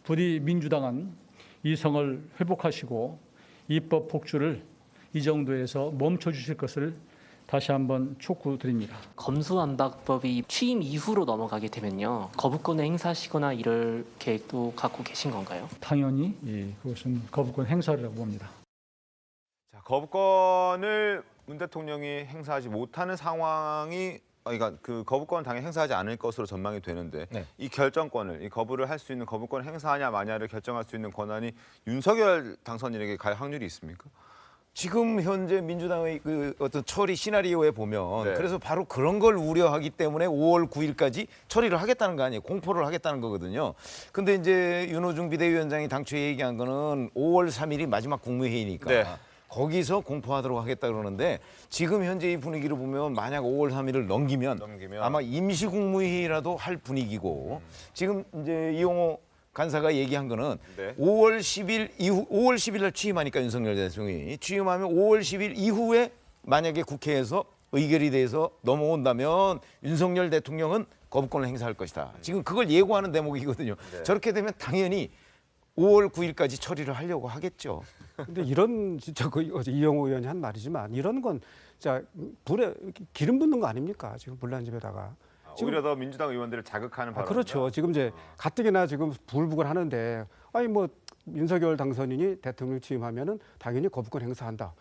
부디 민주당은 이성을 회복하시고 입법 폭주를 이 정도에서 멈춰주실 것을 다시 한번 촉구드립니다. 검수완박법이 취임 이후로 넘어가게 되면요. 거부권을 행사하시거나 이럴 계획도 갖고 계신 건가요? 당연히 그것은 거부권 행사라고 봅니다. 자, 거부권을 문 대통령이 행사하지 못하는 상황이 그러니까 그 거부권은 당연히 행사하지 않을 것으로 전망이 되는데 이 결정권을 이 거부를 할 수 있는 거부권을 행사하냐 마냐를 결정할 수 있는 권한이 윤석열 당선인에게 갈 확률이 있습니까? 지금 현재 민주당의 그 어떤 처리 시나리오에 보면 그래서 바로 그런 걸 우려하기 때문에 5월 9일까지 처리를 하겠다는 거 아니에요. 공포를 하겠다는 거거든요. 근데 이제 윤호중 비대위원장이 당초에 얘기한 거는 5월 3일이 마지막 국무회의니까 거기서 공포하도록 하겠다 그러는데 지금 현재 이 분위기를 보면 만약 5월 3일을 넘기면 아마 임시 국무회의라도 할 분위기고 지금 이제 이용호 간사가 얘기한 거는 5월 10일 이후 5월 10일 날 취임하니까 윤석열 대통령이 취임하면 5월 10일 이후에 만약에 국회에서 의결이 돼서 넘어온다면 윤석열 대통령은 거부권을 행사할 것이다. 지금 그걸 예고하는 대목이거든요. 저렇게 되면 당연히 5월 9일까지 처리를 하려고 하겠죠. 근데 이런 진짜 그 어제 이영호 의원이 한 말이지만 이런 건 진짜 불에 기름 붓는 거 아닙니까? 지금 불난집에다가. 오히려 더 민주당 의원들을 자극하는 발언. 그렇죠. 지금 이제 가뜩이나 지금 부글부글 하는데 아니 뭐 윤석열 당선인이 대통령 취임하면은 당연히 거부권 행사한다.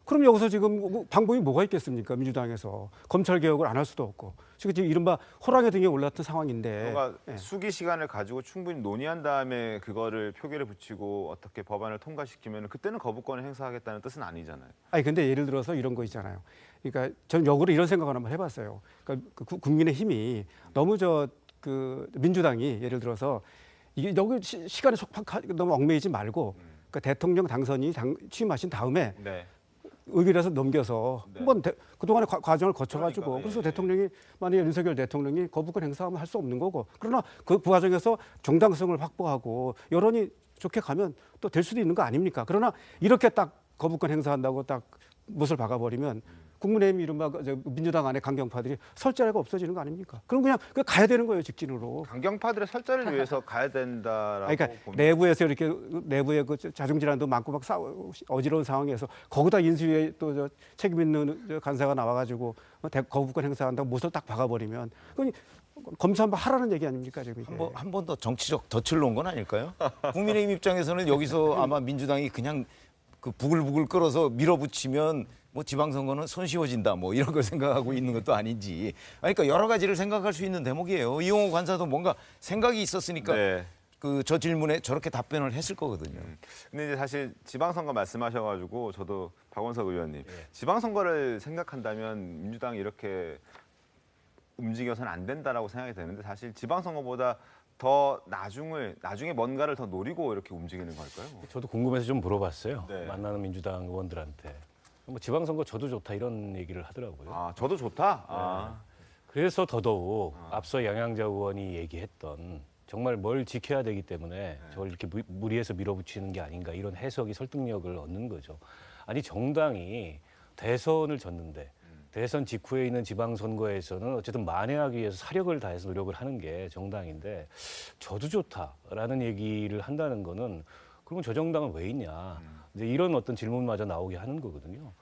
그럼 여기서 지금 방법이 뭐가 있겠습니까? 민주당에서 검찰 개혁을 안 할 수도 없고 지금 이른바 호랑이 등에 올랐던 상황인데. 뭔가 수기 시간을 가지고 충분히 논의한 다음에 그거를 표결에 붙이고 어떻게 법안을 통과시키면 그때는 거부권을 행사하겠다는 뜻은 아니잖아요. 아니 근데 예를 들어서 이런 거 있잖아요. 그러니까 저는 역으로 이런 생각을 한번 해봤어요. 그러니까 국민의힘이 너무 그 민주당이 예를 들어서 이게 여기 시간에 너무 얽매이지 말고 그러니까 대통령 당선이 취임하신 다음에. 네. 의결해서 넘겨서 한번 그동안의 과정을 거쳐가지고 그러니까, 그래서 대통령이 만약에 윤석열 대통령이 거부권 행사하면 할 수 없는 거고 그러나 그 과정에서 정당성을 확보하고 여론이 좋게 가면 또 될 수도 있는 거 아닙니까? 그러나 이렇게 딱 거부권 행사한다고 딱 못을 박아버리면 국민의힘 이른바 민주당 안에 강경파들이 설 자리가 없어지는 거 아닙니까? 그럼 그냥 가야 되는 거예요, 직진으로. 강경파들의 설 자리를 위해서 가야 된다라고. 그러니까 내부에서 이렇게 내부의 그 자중질환도 많고 막 어지러운 상황에서 거기다 인수위에 또 책임 있는 간사가 나와가지고 거부권 행사한다고 못을 딱 박아버리면 그건 검사 한번 하라는 얘기 아닙니까 지금 이게. 한 번 더 정치적 덫을 놓은 건 아닐까요? 국민의힘 입장에서는 여기서 아마 민주당이 그냥 그 부글부글 끌어서 밀어붙이면 뭐 지방선거는 손쉬워진다 뭐 이런 걸 생각하고 있는 것도 아닌지. 그러니까 여러 가지를 생각할 수 있는 대목이에요. 이용호 관사도 뭔가 생각이 있었으니까 그 저 질문에 저렇게 답변을 했을 거거든요. 근데 이제 사실 지방선거 말씀하셔가지고 저도 박원석 의원님 지방선거를 생각한다면 민주당이 이렇게 움직여서는 안 된다라고 생각이 되는데 사실 지방선거보다 더 나중에 뭔가를 더 노리고 이렇게 움직이는 걸까요? 저도 궁금해서 좀 물어봤어요. 네. 만나는 민주당 의원들한테. 뭐 지방선거 저도 좋다 이런 얘기를 하더라고요. 아, 저도 좋다? 네. 아. 그래서 더더욱 앞서 양양자 의원이 얘기했던 정말 뭘 지켜야 되기 때문에 저걸 이렇게 무리해서 밀어붙이는 게 아닌가 이런 해석이 설득력을 얻는 거죠. 아니 정당이 대선을 졌는데 대선 직후에 있는 지방선거에서는 어쨌든 만회하기 위해서 사력을 다해서 노력을 하는 게 정당인데 저도 좋다라는 얘기를 한다는 거는 그러면 저 정당은 왜 있냐 이제 이런 어떤 질문마저 나오게 하는 거거든요.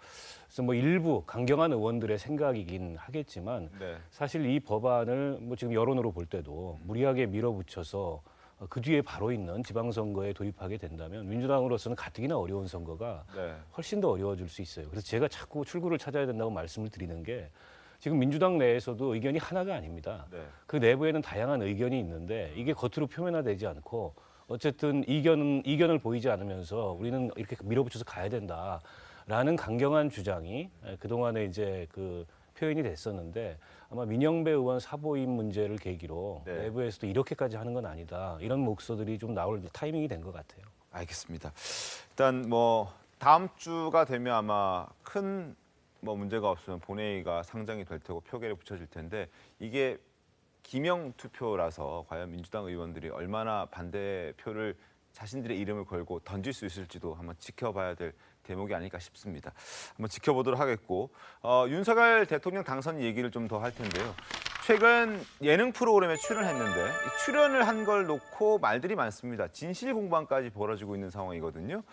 그래서 뭐 일부 강경한 의원들의 생각이긴 하겠지만 사실 이 법안을 뭐 지금 여론으로 볼 때도 무리하게 밀어붙여서 그 뒤에 바로 있는 지방선거에 도입하게 된다면 민주당으로서는 가뜩이나 어려운 선거가 훨씬 더 어려워질 수 있어요. 그래서 제가 자꾸 출구를 찾아야 된다고 말씀을 드리는 게 지금 민주당 내에서도 의견이 하나가 아닙니다. 그 내부에는 다양한 의견이 있는데 이게 겉으로 표면화되지 않고 어쨌든 이견을 보이지 않으면서 우리는 이렇게 밀어붙여서 가야 된다라는 강경한 주장이 그동안에 이제 그 표현이 됐었는데 아마 민영배 의원 사보임 문제를 계기로 내부에서도 이렇게까지 하는 건 아니다. 이런 목소들이 좀 나올 타이밍이 된 것 같아요. 알겠습니다. 일단 뭐 다음 주가 되면 아마 큰 뭐 문제가 없으면 본회의가 상정이 될 테고 표결에 붙여질 텐데 이게 기명 투표라서 과연 민주당 의원들이 얼마나 반대표를 자신들의 이름을 걸고 던질 수 있을지도 한번 지켜봐야 될 대목이 아닐까 싶습니다. 한번 지켜보도록 하겠고 윤석열 대통령 당선 얘기를 좀 더 할 텐데요. 최근 예능 프로그램에 출연했는데 이 출연을 한 걸 놓고 말들이 많습니다. 진실 공방까지 벌어지고 있는 상황이거든요.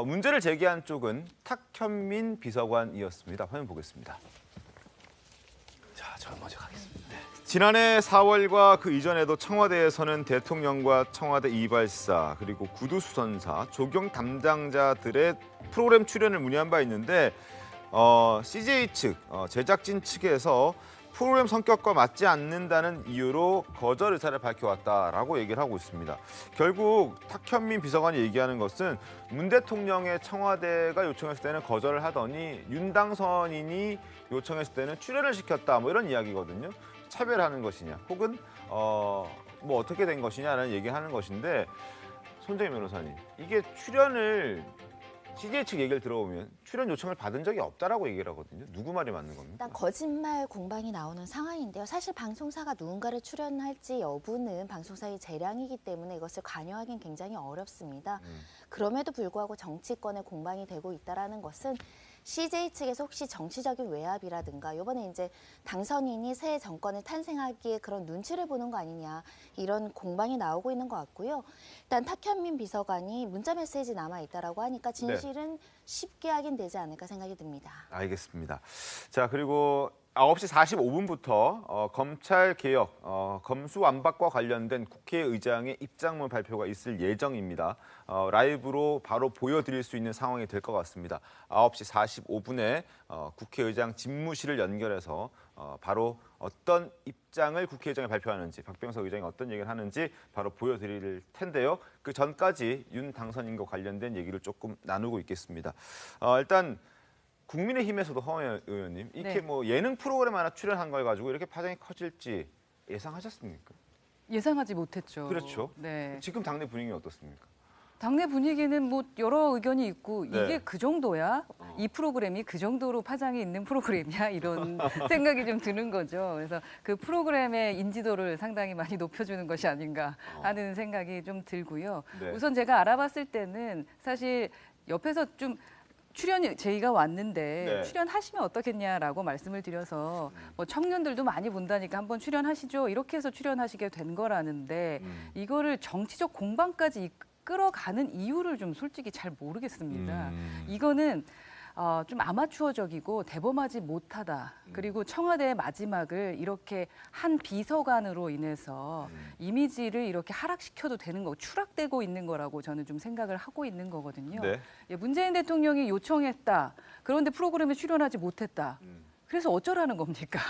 문제를 제기한 쪽은 탁현민 비서관이었습니다. 화면 보겠습니다. 자, 저 먼저 가겠습니다. 지난해 4월과 그 이전에도 청와대에서는 대통령과 청와대 이발사 그리고 구두수선사, 조경 담당자들의 프로그램 출연을 문의한 바 있는데 CJ 측, 제작진 측에서 프로그램 성격과 맞지 않는다는 이유로 거절 의사를 밝혀왔다라고 얘기를 하고 있습니다. 결국 탁현민 비서관이 얘기하는 것은 문 대통령의 청와대가 요청했을 때는 거절을 하더니 윤 당선인이 요청했을 때는 출연을 시켰다 뭐 이런 이야기거든요. 차별하는 것이냐 혹은 뭐 어떻게 된 것이냐라는 얘기하는 것인데 손정희 변호사님 이게 출연을 CJ 측 얘기를 들어보면 출연 요청을 받은 적이 없다라고 얘기를 하거든요. 누구 말이 맞는 겁니까? 일단 거짓말 공방이 나오는 상황인데요. 사실 방송사가 누군가를 출연할지 여부는 방송사의 재량이기 때문에 이것을 관여하기는 굉장히 어렵습니다. 그럼에도 불구하고 정치권의 공방이 되고 있다는 것은 CJ 측에서 혹시 정치적인 외압이라든가 이번에 이제 당선인이 새 정권을 탄생하기에 그런 눈치를 보는 거 아니냐 이런 공방이 나오고 있는 것 같고요. 일단 탁현민 비서관이 문자 메시지 남아 있다라고 하니까 진실은 쉽게 확인되지 않을까 생각이 듭니다. 알겠습니다. 자, 그리고 9시 45분부터 검찰개혁, 검수완박과 관련된 국회의장의 입장문 발표가 있을 예정입니다. 라이브로 바로 보여드릴 수 있는 상황이 될 것 같습니다. 9시 45분에 국회의장 집무실을 연결해서 바로 어떤 입장을 국회의장이 발표하는지, 박병석 의장이 어떤 얘기를 하는지 바로 보여드릴 텐데요. 그 전까지 윤 당선인과 관련된 얘기를 조금 나누고 있겠습니다. 일단 국민의힘에서도 허은혜 의원님, 이렇게 뭐 예능 프로그램 하나 출연한 걸 가지고 이렇게 파장이 커질지 예상하셨습니까? 예상하지 못했죠. 그렇죠. 네. 지금 당내 분위기 어떻습니까? 당내 분위기는 뭐 여러 의견이 있고 네. 이게 그 정도야? 이 프로그램이 그 정도로 파장이 있는 프로그램이야? 이런 생각이 좀 드는 거죠. 그래서 그 프로그램의 인지도를 상당히 많이 높여주는 것이 아닌가 하는 생각이 좀 들고요. 네. 우선 제가 알아봤을 때는 사실 옆에서 좀 출연 제의가 왔는데 출연하시면 어떻겠냐라고 말씀을 드려서 뭐 청년들도 많이 본다니까 한번 출연하시죠 이렇게 해서 출연하시게 된 거라는데 이거를 정치적 공방까지 이끌어가는 이유를 좀 솔직히 잘 모르겠습니다. 이거는 좀 아마추어적이고 대범하지 못하다. 그리고 청와대의 마지막을 이렇게 한 비서관으로 인해서 이미지를 이렇게 하락시켜도 되는 거, 추락되고 있는 거라고 저는 좀 생각을 하고 있는 거거든요. 네. 예, 문재인 대통령이 요청했다. 그런데 프로그램에 출연하지 못했다. 그래서 어쩌라는 겁니까?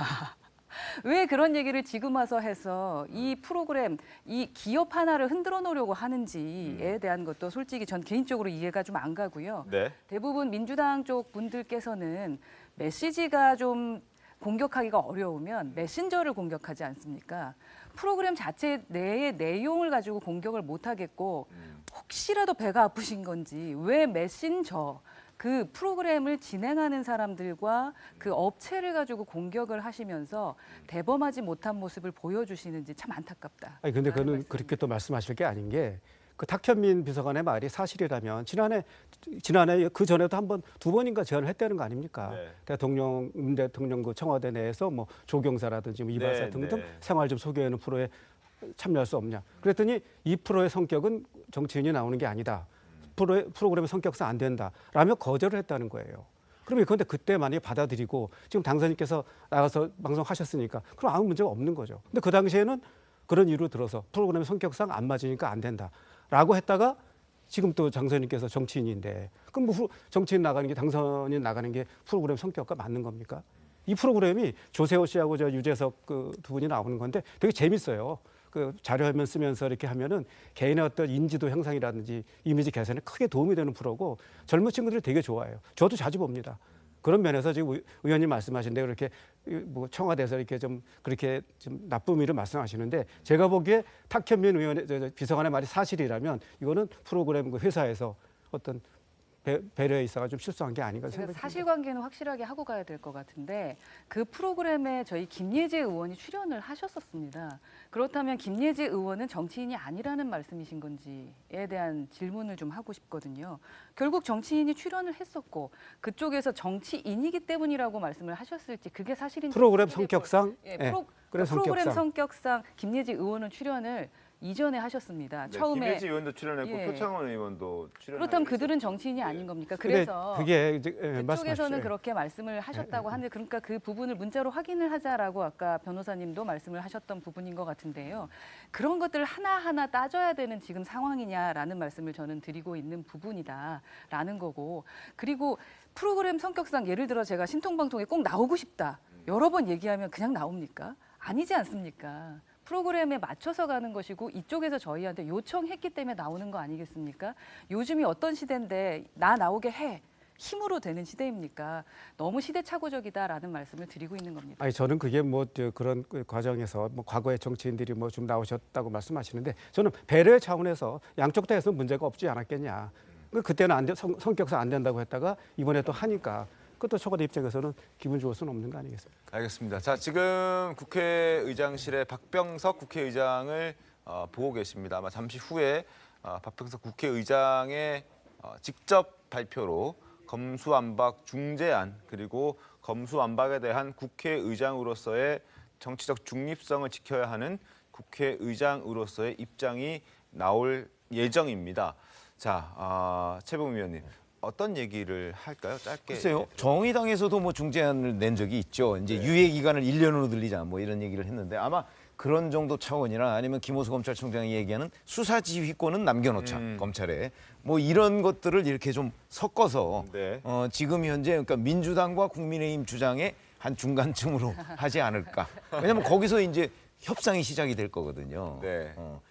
왜 그런 얘기를 지금 와서 해서 이 프로그램, 이 기업 하나를 흔들어 놓으려고 하는지에 대한 것도 솔직히 전 개인적으로 이해가 좀 안 가고요. 네. 대부분 민주당 쪽 분들께서는 메시지가 좀 공격하기가 어려우면 메신저를 공격하지 않습니까? 프로그램 자체 내의 내용을 가지고 공격을 못 하겠고 혹시라도 배가 아프신 건지 왜 메신저 그 프로그램을 진행하는 사람들과 그 업체를 가지고 공격을 하시면서 대범하지 못한 모습을 보여주시는지 참 안타깝다. 아니 근데 그는 그렇게 또 말씀하실 게 아닌 게 그 탁현민 비서관의 말이 사실이라면 지난해 그 전에도 두 번인가 제안을 했다는 거 아닙니까? 문 대통령 그 청와대 내에서 뭐 조경사라든지 뭐 이발사 등등 생활 좀 소개하는 프로에 참여할 수 없냐? 그랬더니 이 프로의 성격은 정치인이 나오는 게 아니다. 프로그램의 성격상 안 된다라며 거절을 했다는 거예요. 그러면 그런데 그때 만약에 받아들이고 지금 당선인께서 나가서 방송하셨으니까 그럼 아무 문제가 없는 거죠. 근데 그 당시에는 그런 이유로 들어서 프로그램의 성격상 안 맞으니까 안 된다라고 했다가 지금 또 당선인께서 정치인인데 그럼 뭐 정치인 나가는 게 당선인 나가는 게 프로그램 성격과 맞는 겁니까? 이 프로그램이 조세호 씨하고 저 유재석 그 두 분이 나오는 건데 되게 재밌어요. 그 자료화면 쓰면서 이렇게 하면은 개인의 어떤 인지도 형상이라든지 이미지 개선에 크게 도움이 되는 프로고 젊은 친구들이 되게 좋아해요. 저도 자주 봅니다. 그런 면에서 지금 의원님 말씀하신 대로 이렇게 뭐 청와대에서 이렇게 좀 그렇게 좀 나쁜 의미를 말씀하시는데 제가 보기에 탁현민 의원의 비서관의 말이 사실이라면 이거는 프로그램 그 회사에서 어떤 배려에 있어가 좀 실수한 게 아닌가 생각합니다. 사실관계는 확실하게 하고 가야 될 것 같은데 그 프로그램에 저희 김예지 의원이 출연을 하셨었습니다. 그렇다면 김예지 의원은 정치인이 아니라는 말씀이신 건지에 대한 질문을 좀 하고 싶거든요. 결국 정치인이 출연을 했었고 그쪽에서 정치인이기 때문이라고 말씀을 하셨을지 그게 사실인지 프로그램 성격상 프로그램 성격상 김예지 의원은 출연을 이전에 하셨습니다. 네, 처음에 김예지 의원도 출연했고 표창원 의원도 출연. 그렇다면 그들은 정치인이 아닌 겁니까? 그래서 그게 이제 그쪽에서는 그렇게 말씀을 하셨다고 하는데 그러니까 그 부분을 문자로 확인을 하자라고 아까 변호사님도 말씀을 하셨던 부분인 것 같은데요. 그런 것들을 하나하나 따져야 되는 지금 상황이냐라는 말씀을 저는 드리고 있는 부분이다라는 거고 그리고 프로그램 성격상 예를 들어 제가 신통방통에 꼭 나오고 싶다. 여러 번 얘기하면 그냥 나옵니까? 아니지 않습니까? 프로그램에 맞춰서 가는 것이고 이쪽에서 저희한테 요청했기 때문에 나오는 거 아니겠습니까? 요즘이 어떤 시대인데 나 나오게 해. 힘으로 되는 시대입니까? 너무 시대착오적이다라는 말씀을 드리고 있는 겁니다. 아니 저는 그게 뭐 그런 과정에서 뭐 과거의 정치인들이 뭐 좀 나오셨다고 말씀하시는데 저는 배려의 차원에서 양쪽 다에서 문제가 없지 않았겠냐. 그때는 성격상 안 된다고 했다가 이번에 또 하니까 그것도 청와대 입장에서는 기분 좋을 수는 없는 거 아니겠습니까? 알겠습니다. 자, 지금 국회의장실에 박병석 국회의장을 보고 계십니다. 아마 잠시 후에 박병석 국회의장의 직접 발표로 검수완박 중재안 그리고 검수완박에 대한 국회의장으로서의 정치적 중립성을 지켜야 하는 국회의장으로서의 입장이 나올 예정입니다. 자, 최봉 위원님. 어떤 얘기를 할까요? 짧게. 글쎄요. 정의당에서도 뭐 중재안을 낸 적이 있죠. 이제 유예 기간을 1년으로 늘리자 뭐 이런 얘기를 했는데 아마 그런 정도 차원이나 아니면 김호수 검찰총장이 얘기하는 수사 지휘권은 남겨놓자 검찰에 뭐 이런 것들을 이렇게 좀 섞어서 지금 현재 그러니까 민주당과 국민의힘 주장의 한 중간쯤으로 하지 않을까. 왜냐하면 거기서 이제 협상이 시작이 될 거거든요.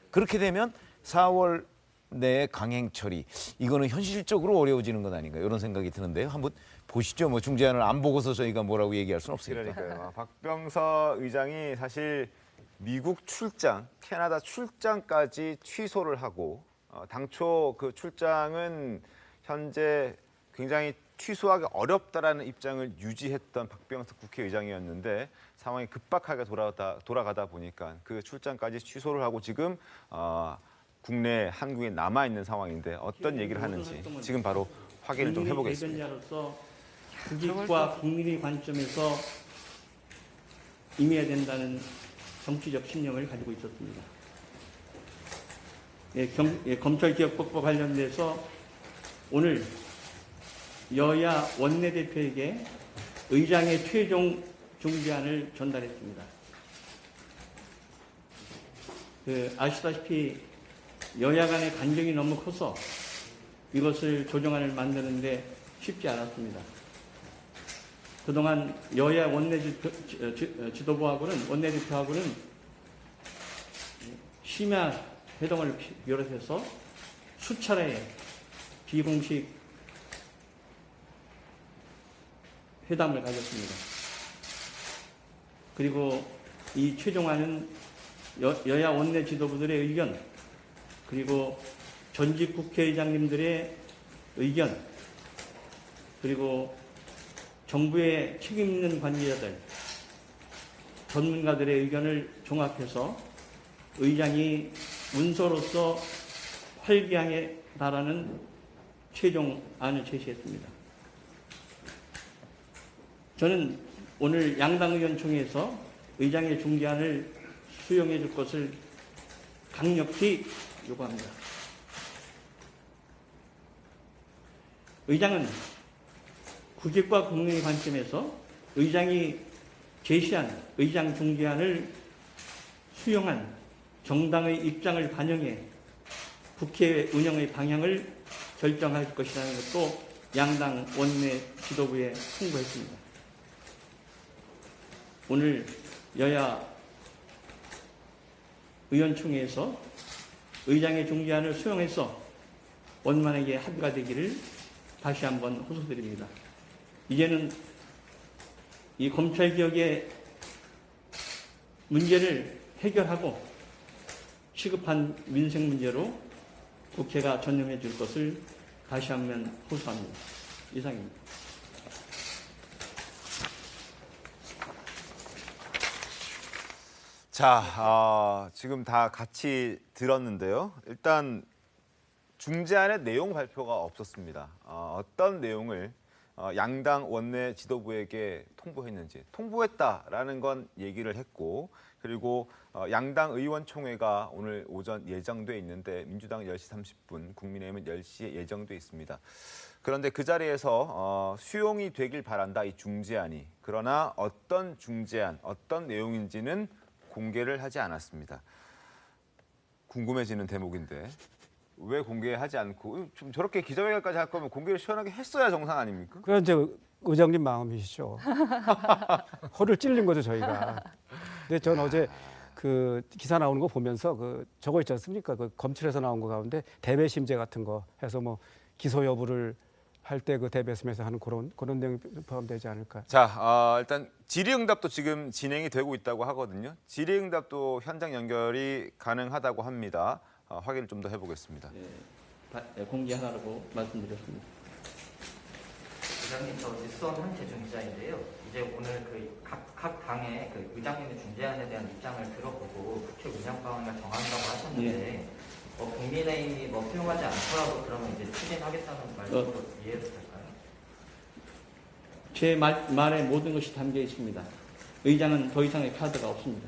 그렇게 되면 4월 내 강행 처리 이거는 현실적으로 어려워지는 건 아닌가 이런 생각이 드는데요. 한번 보시죠. 뭐 중재안을 안 보고서 저희가 뭐라고 얘기할 수는 없으니까. 그러니까요. 박병서 의장이 사실 미국 출장, 캐나다 출장까지 취소를 하고 당초 그 출장은 현재 굉장히 취소하기 어렵다라는 입장을 유지했던 박병서 국회의장이었는데 상황이 급박하게 돌아가다 보니까 그 출장까지 취소를 하고 지금 국내 한국에 남아 있는 상황인데 어떤 얘기를 하는지 지금 바로 확인을 좀 해보겠습니다. 대변자로서 국익과 국민의 관점에서 임해야 된다는 정치적 신념을 가지고 있었습니다. 검찰개혁법과 관련돼서 오늘 여야 원내대표에게 의장의 최종 중재안을 전달했습니다. 아시다시피 여야 간의 간격이 너무 커서 이것을 조정안을 만드는데 쉽지 않았습니다. 그동안 여야 원내대표하고는 심야 회동을 비롯해서 수차례 비공식 회담을 가졌습니다. 그리고 이 최종안은 여야 원내 지도부들의 의견 그리고 전직 국회의장님들의 의견 그리고 정부의 책임 있는 관계자들, 전문가들의 의견을 종합해서 의장이 문서로서 활기하게 나라는 최종안을 제시했습니다. 저는 오늘 양당 의원총회에서 의장의 중재안을 수용해 줄 것을 강력히 요구합니다. 의장은 국익과 국민의 관점에서 의장이 제시한 의장 중재안을 수용한 정당의 입장을 반영해 국회 운영의 방향을 결정할 것이라는 것도 양당 원내 지도부에 통보했습니다. 오늘 여야 의원총회에서 의장의 중재안을 수용해서 원만하게 합의가 되기를 다시 한번 호소드립니다. 이제는 이 검찰개혁의 문제를 해결하고 시급한 민생 문제로 국회가 전념해 줄 것을 다시 한번 호소합니다. 이상입니다. 자, 지금 다 같이 들었는데요. 일단 중재안의 내용 발표가 없었습니다. 어떤 내용을 양당 원내 지도부에게 통보했는지 통보했다라는 건 얘기를 했고 그리고 양당 의원총회가 오늘 오전 예정돼 있는데 민주당 10시 30분, 국민의힘은 10시에 예정돼 있습니다. 그런데 그 자리에서 수용이 되길 바란다 이 중재안이. 그러나 어떤 중재안, 어떤 내용인지는 공개를 하지 않았습니다. 궁금해지는 대목인데 왜 공개하지 않고 좀 저렇게 기자회견까지 할 거면 공개를 시원하게 했어야 정상 아닙니까? 그건 이제 의장님 마음이시죠. 허를 찔린 거죠 저희가. 근데 전 어제 그 기사 나오는 거 보면서 그 저거 있지 않습니까? 그 검찰에서 나온 거 가운데 대배심제 같은 거 해서 뭐 기소 여부를 할 때 그 대배심에서 하는 그런 내용이 포함되지 않을까. 자, 일단 질의응답도 지금 진행이 되고 있다고 하거든요. 질의응답도 현장 연결이 가능하다고 합니다. 확인을 좀 더 해보겠습니다. 공개하라고 말씀드렸습니다. 의장님, 저 뉴스원 한채 중지자인데요. 이제 오늘 각 당의 의장님의 중재안에 대한 입장을 들어보고 국회 운영 방안을 정한다고 하셨는데 국민의힘이 수용하지 않더라도 그러면 이제 추진하겠다는 말씀으로 이해해도 될까요? 제 말에 모든 것이 담겨 있습니다. 의장은 더 이상의 카드가 없습니다.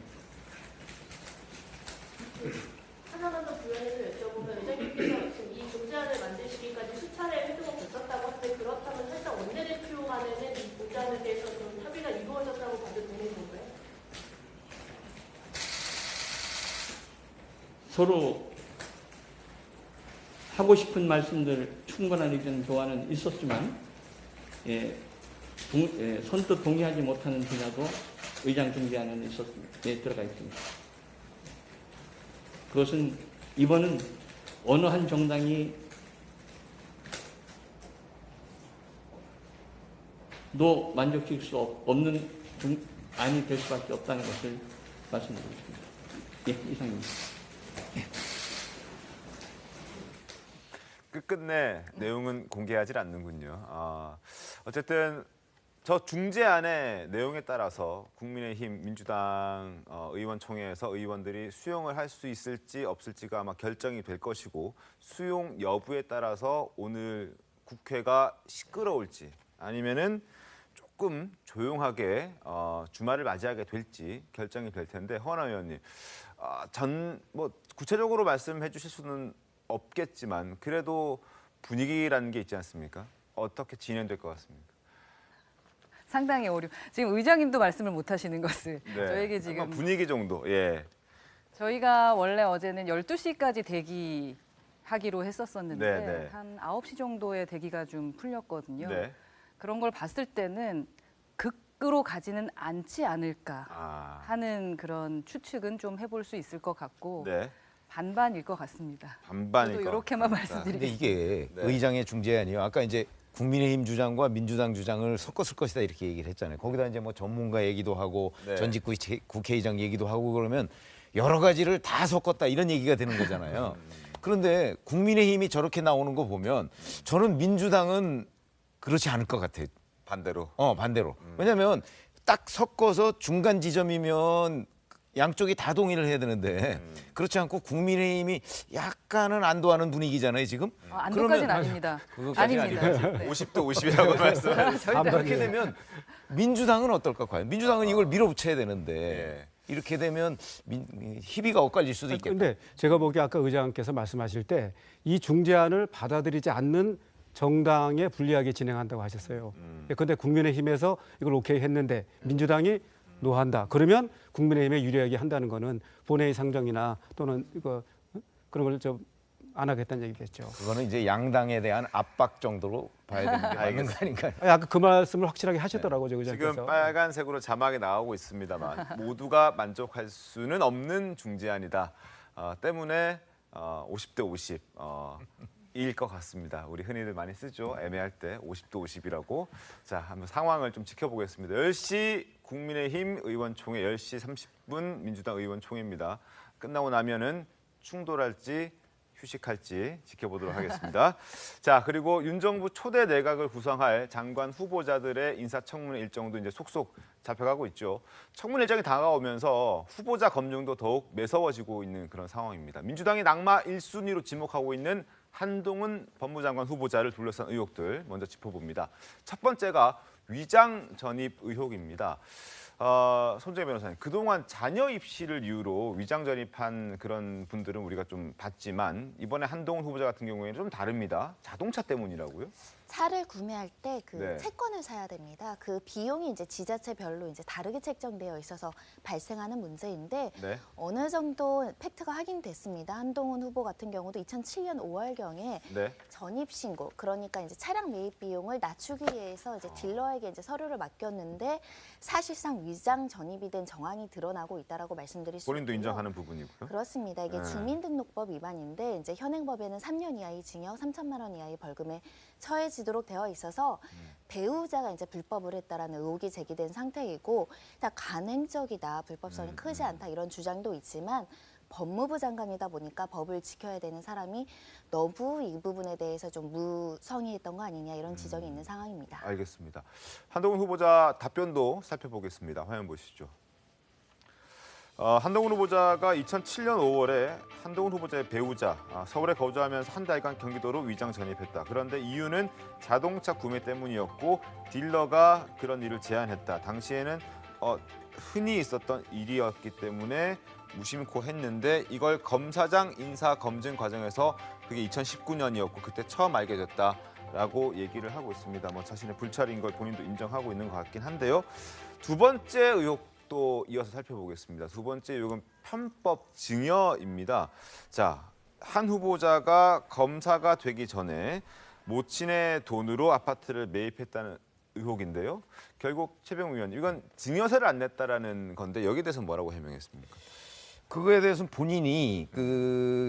하나만 더 부연해서 여쭤보면 의장님께서 지금 이 중재안을 만드시기까지 수차례 회동을 거쳤다고 하는데 그렇다면 살짝 원내대표 간에는 이 중재안에 대해서 좀 협의가 이루어졌다고 봐도 되는 건가요? 서로 하고 싶은 말씀들 충분한 의견 교환은 있었지만 선뜻 동의하지 못하는 분야도 의장 중재안에는 들어가 있습니다. 그것은 이번은 어느 한 정당이 도 만족시킬 수 없는 안이 될 수밖에 없다는 것을 말씀드리겠습니다. 예, 이상입니다. 끝끝내 내용은 공개하지 않는군요. 어쨌든 저 중재안의 내용에 따라서 국민의힘, 민주당 의원총회에서 의원들이 수용을 할 수 있을지 없을지가 아마 결정이 될 것이고 수용 여부에 따라서 오늘 국회가 시끄러울지 아니면은 조금 조용하게 주말을 맞이하게 될지 결정이 될 텐데 허은하 의원님, 구체적으로 말씀해 주실 수는 없겠지만 그래도 분위기라는 게 있지 않습니까? 어떻게 진행될 것 같습니까? 상당히 지금 의장님도 말씀을 못 하시는 것을 저에게 지금 분위기 정도. 예. 저희가 원래 어제는 12시까지 대기하기로 했었었는데 한 9시 정도에 대기가 좀 풀렸거든요. 그런 걸 봤을 때는 극으로 가지는 않지 않을까 하는 그런 추측은 좀 해볼 수 있을 것 같고 반반일 것 같습니다. 반반일 것 같습니다. 이렇게만 말씀드리겠습니다. 근데 이게 의장의 중재안이요. 아까 이제 국민의힘 주장과 민주당 주장을 섞었을 것이다 이렇게 얘기를 했잖아요. 거기다 이제 뭐 전문가 얘기도 하고 전직 국회의장 얘기도 하고 그러면 여러 가지를 다 섞었다 이런 얘기가 되는 거잖아요. 그런데 국민의힘이 저렇게 나오는 거 보면 저는 민주당은 그렇지 않을 것 같아요. 반대로. 반대로. 왜냐하면 딱 섞어서 중간 지점이면 양쪽이 다 동의를 해야 되는데 그렇지 않고 국민의힘이 약간은 안도하는 분위기잖아요 지금. 안도까지는 아닙니다. 아닙니다. 50대 50이라고 말씀하셨어요. 그렇게 되면 민주당은 어떨까 과연? 민주당은 이걸 밀어붙여야 되는데 이렇게 되면 희비가 엇갈릴 수도 있겠다. 그런데 제가 보기에 아까 의장께서 말씀하실 때 이 중재안을 받아들이지 않는 정당에 불리하게 진행한다고 하셨어요. 그런데 국민의힘에서 이걸 오케이 했는데 민주당이 노한다. 그러면 국민의힘에 유리하게 한다는 거는 본회의 상정이나 또는 그런 걸 좀 안 하겠다는 얘기겠죠. 그거는 이제 양당에 대한 압박 정도로 봐야 되는 게 맞는 거 아닌가요? 아까 그 말씀을 확실하게 하시더라고요. 의장께서. 지금 빨간색으로 자막이 나오고 있습니다만 모두가 만족할 수는 없는 중재안이다. 때문에 50대 50 일 것 같습니다. 우리 흔히들 많이 쓰죠. 애매할 때 50대 50이라고. 자, 한번 상황을 좀 지켜보겠습니다. 10시 국민의힘 의원총회, 10시 30분 민주당 의원총회입니다. 끝나고 나면은 충돌할지 휴식할지 지켜보도록 하겠습니다. 자, 그리고 윤 정부 초대 내각을 구성할 장관 후보자들의 인사청문회 일정도 이제 속속 잡혀가고 있죠. 청문회 일정이 다가오면서 후보자 검증도 더욱 매서워지고 있는 그런 상황입니다. 민주당이 낙마 1순위로 지목하고 있는 한동훈 법무장관 후보자를 둘러싼 의혹들 먼저 짚어봅니다. 첫 번째가 위장 전입 의혹입니다. 손정혜 변호사님, 그동안 자녀 입시를 이유로 위장 전입한 그런 분들은 우리가 좀 봤지만 이번에 한동훈 후보자 같은 경우에는 좀 다릅니다. 자동차 때문이라고요? 차를 구매할 때 네. 채권을 사야 됩니다. 그 비용이 이제 지자체별로 이제 다르게 책정되어 있어서 발생하는 문제인데 어느 정도 팩트가 확인됐습니다. 한동훈 후보 같은 경우도 2007년 5월경에 전입 신고, 그러니까 이제 차량 매입 비용을 낮추기 위해서 이제 딜러에게 이제 서류를 맡겼는데 사실상 위장 전입이 된 정황이 드러나고 있다라고 말씀드릴 수 있고요. 본인도 인정하는 부분이고요. 그렇습니다. 이게 주민등록법 위반인데 이제 현행법에는 3년 이하의 징역, 3천만 원 이하의 벌금에 처해지도록 되어 있어서 배우자가 이제 불법을 했다라는 의혹이 제기된 상태이고 일단 간행적이다, 불법성이 크지 않다 이런 주장도 있지만 법무부 장관이다 보니까 법을 지켜야 되는 사람이 너무 이 부분에 대해서 좀 무성의했던 거 아니냐 이런 지적이 있는 상황입니다. 알겠습니다. 한동훈 후보자 답변도 살펴보겠습니다. 화면 보시죠. 한동훈 후보자가 2007년 5월에 한동훈 후보자의 배우자 서울에 거주하면서 한 달간 경기도로 위장 전입했다. 그런데 이유는 자동차 구매 때문이었고 딜러가 그런 일을 제안했다. 당시에는 흔히 있었던 일이었기 때문에 무심코 했는데 이걸 검사장 인사 검증 과정에서 그게 2019년이었고 그때 처음 알게 됐다라고 얘기를 하고 있습니다. 뭐 자신의 불찰인 걸 본인도 인정하고 있는 것 같긴 한데요. 두 번째 의혹도 이어서 살펴보겠습니다. 두 번째 의혹은 편법 증여입니다. 자, 한 후보자가 검사가 되기 전에 모친의 돈으로 아파트를 매입했다는 의혹인데요. 결국 최병우 의원, 이건 증여세를 안 냈다라는 건데 여기에 대해서 뭐라고 해명했습니까? 그거에 대해서는 본인이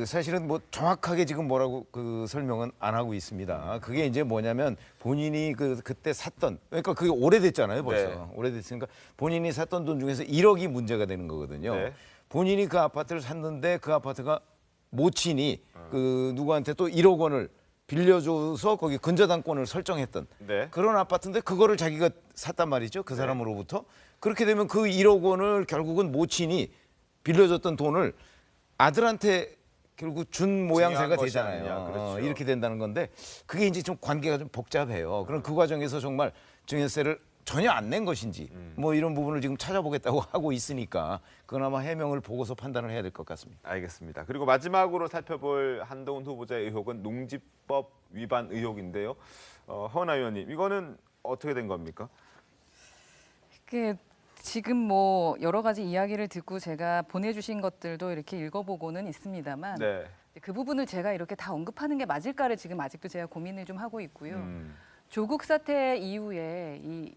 사실은 뭐 정확하게 지금 뭐라고 설명은 안 하고 있습니다. 그게 이제 뭐냐면 본인이 그때 샀던, 그러니까 그게 오래됐잖아요, 벌써. 네. 오래됐으니까 본인이 샀던 돈 중에서 1억이 문제가 되는 거거든요. 네. 본인이 그 아파트를 샀는데 그 아파트가 모친이 누구한테 또 1억 원을 빌려줘서 거기 근저당권을 설정했던 네. 그런 아파트인데 그거를 자기가 샀단 말이죠. 그 사람으로부터. 그렇게 되면 그 1억 원을 결국은 모친이 빌려줬던 돈을 아들한테 결국 준 모양새가 것이 되잖아요. 아니냐, 그렇죠. 이렇게 된다는 건데 그게 이제 좀 관계가 좀 복잡해요. 그럼 그 과정에서 정말 증여세를 전혀 안 낸 것인지 뭐 이런 부분을 지금 찾아보겠다고 하고 있으니까 그나마 해명을 보고서 판단을 해야 될 것 같습니다. 알겠습니다. 그리고 마지막으로 살펴볼 한동훈 후보자의 의혹은 농지법 위반 의혹인데요. 허은하 의원님, 이거는 어떻게 된 겁니까? 지금 뭐 여러 가지 이야기를 듣고 제가 보내주신 것들도 이렇게 읽어보고는 있습니다만 네. 그 부분을 제가 이렇게 다 언급하는 게 맞을까를 지금 아직도 제가 고민을 좀 하고 있고요. 조국 사태 이후에 이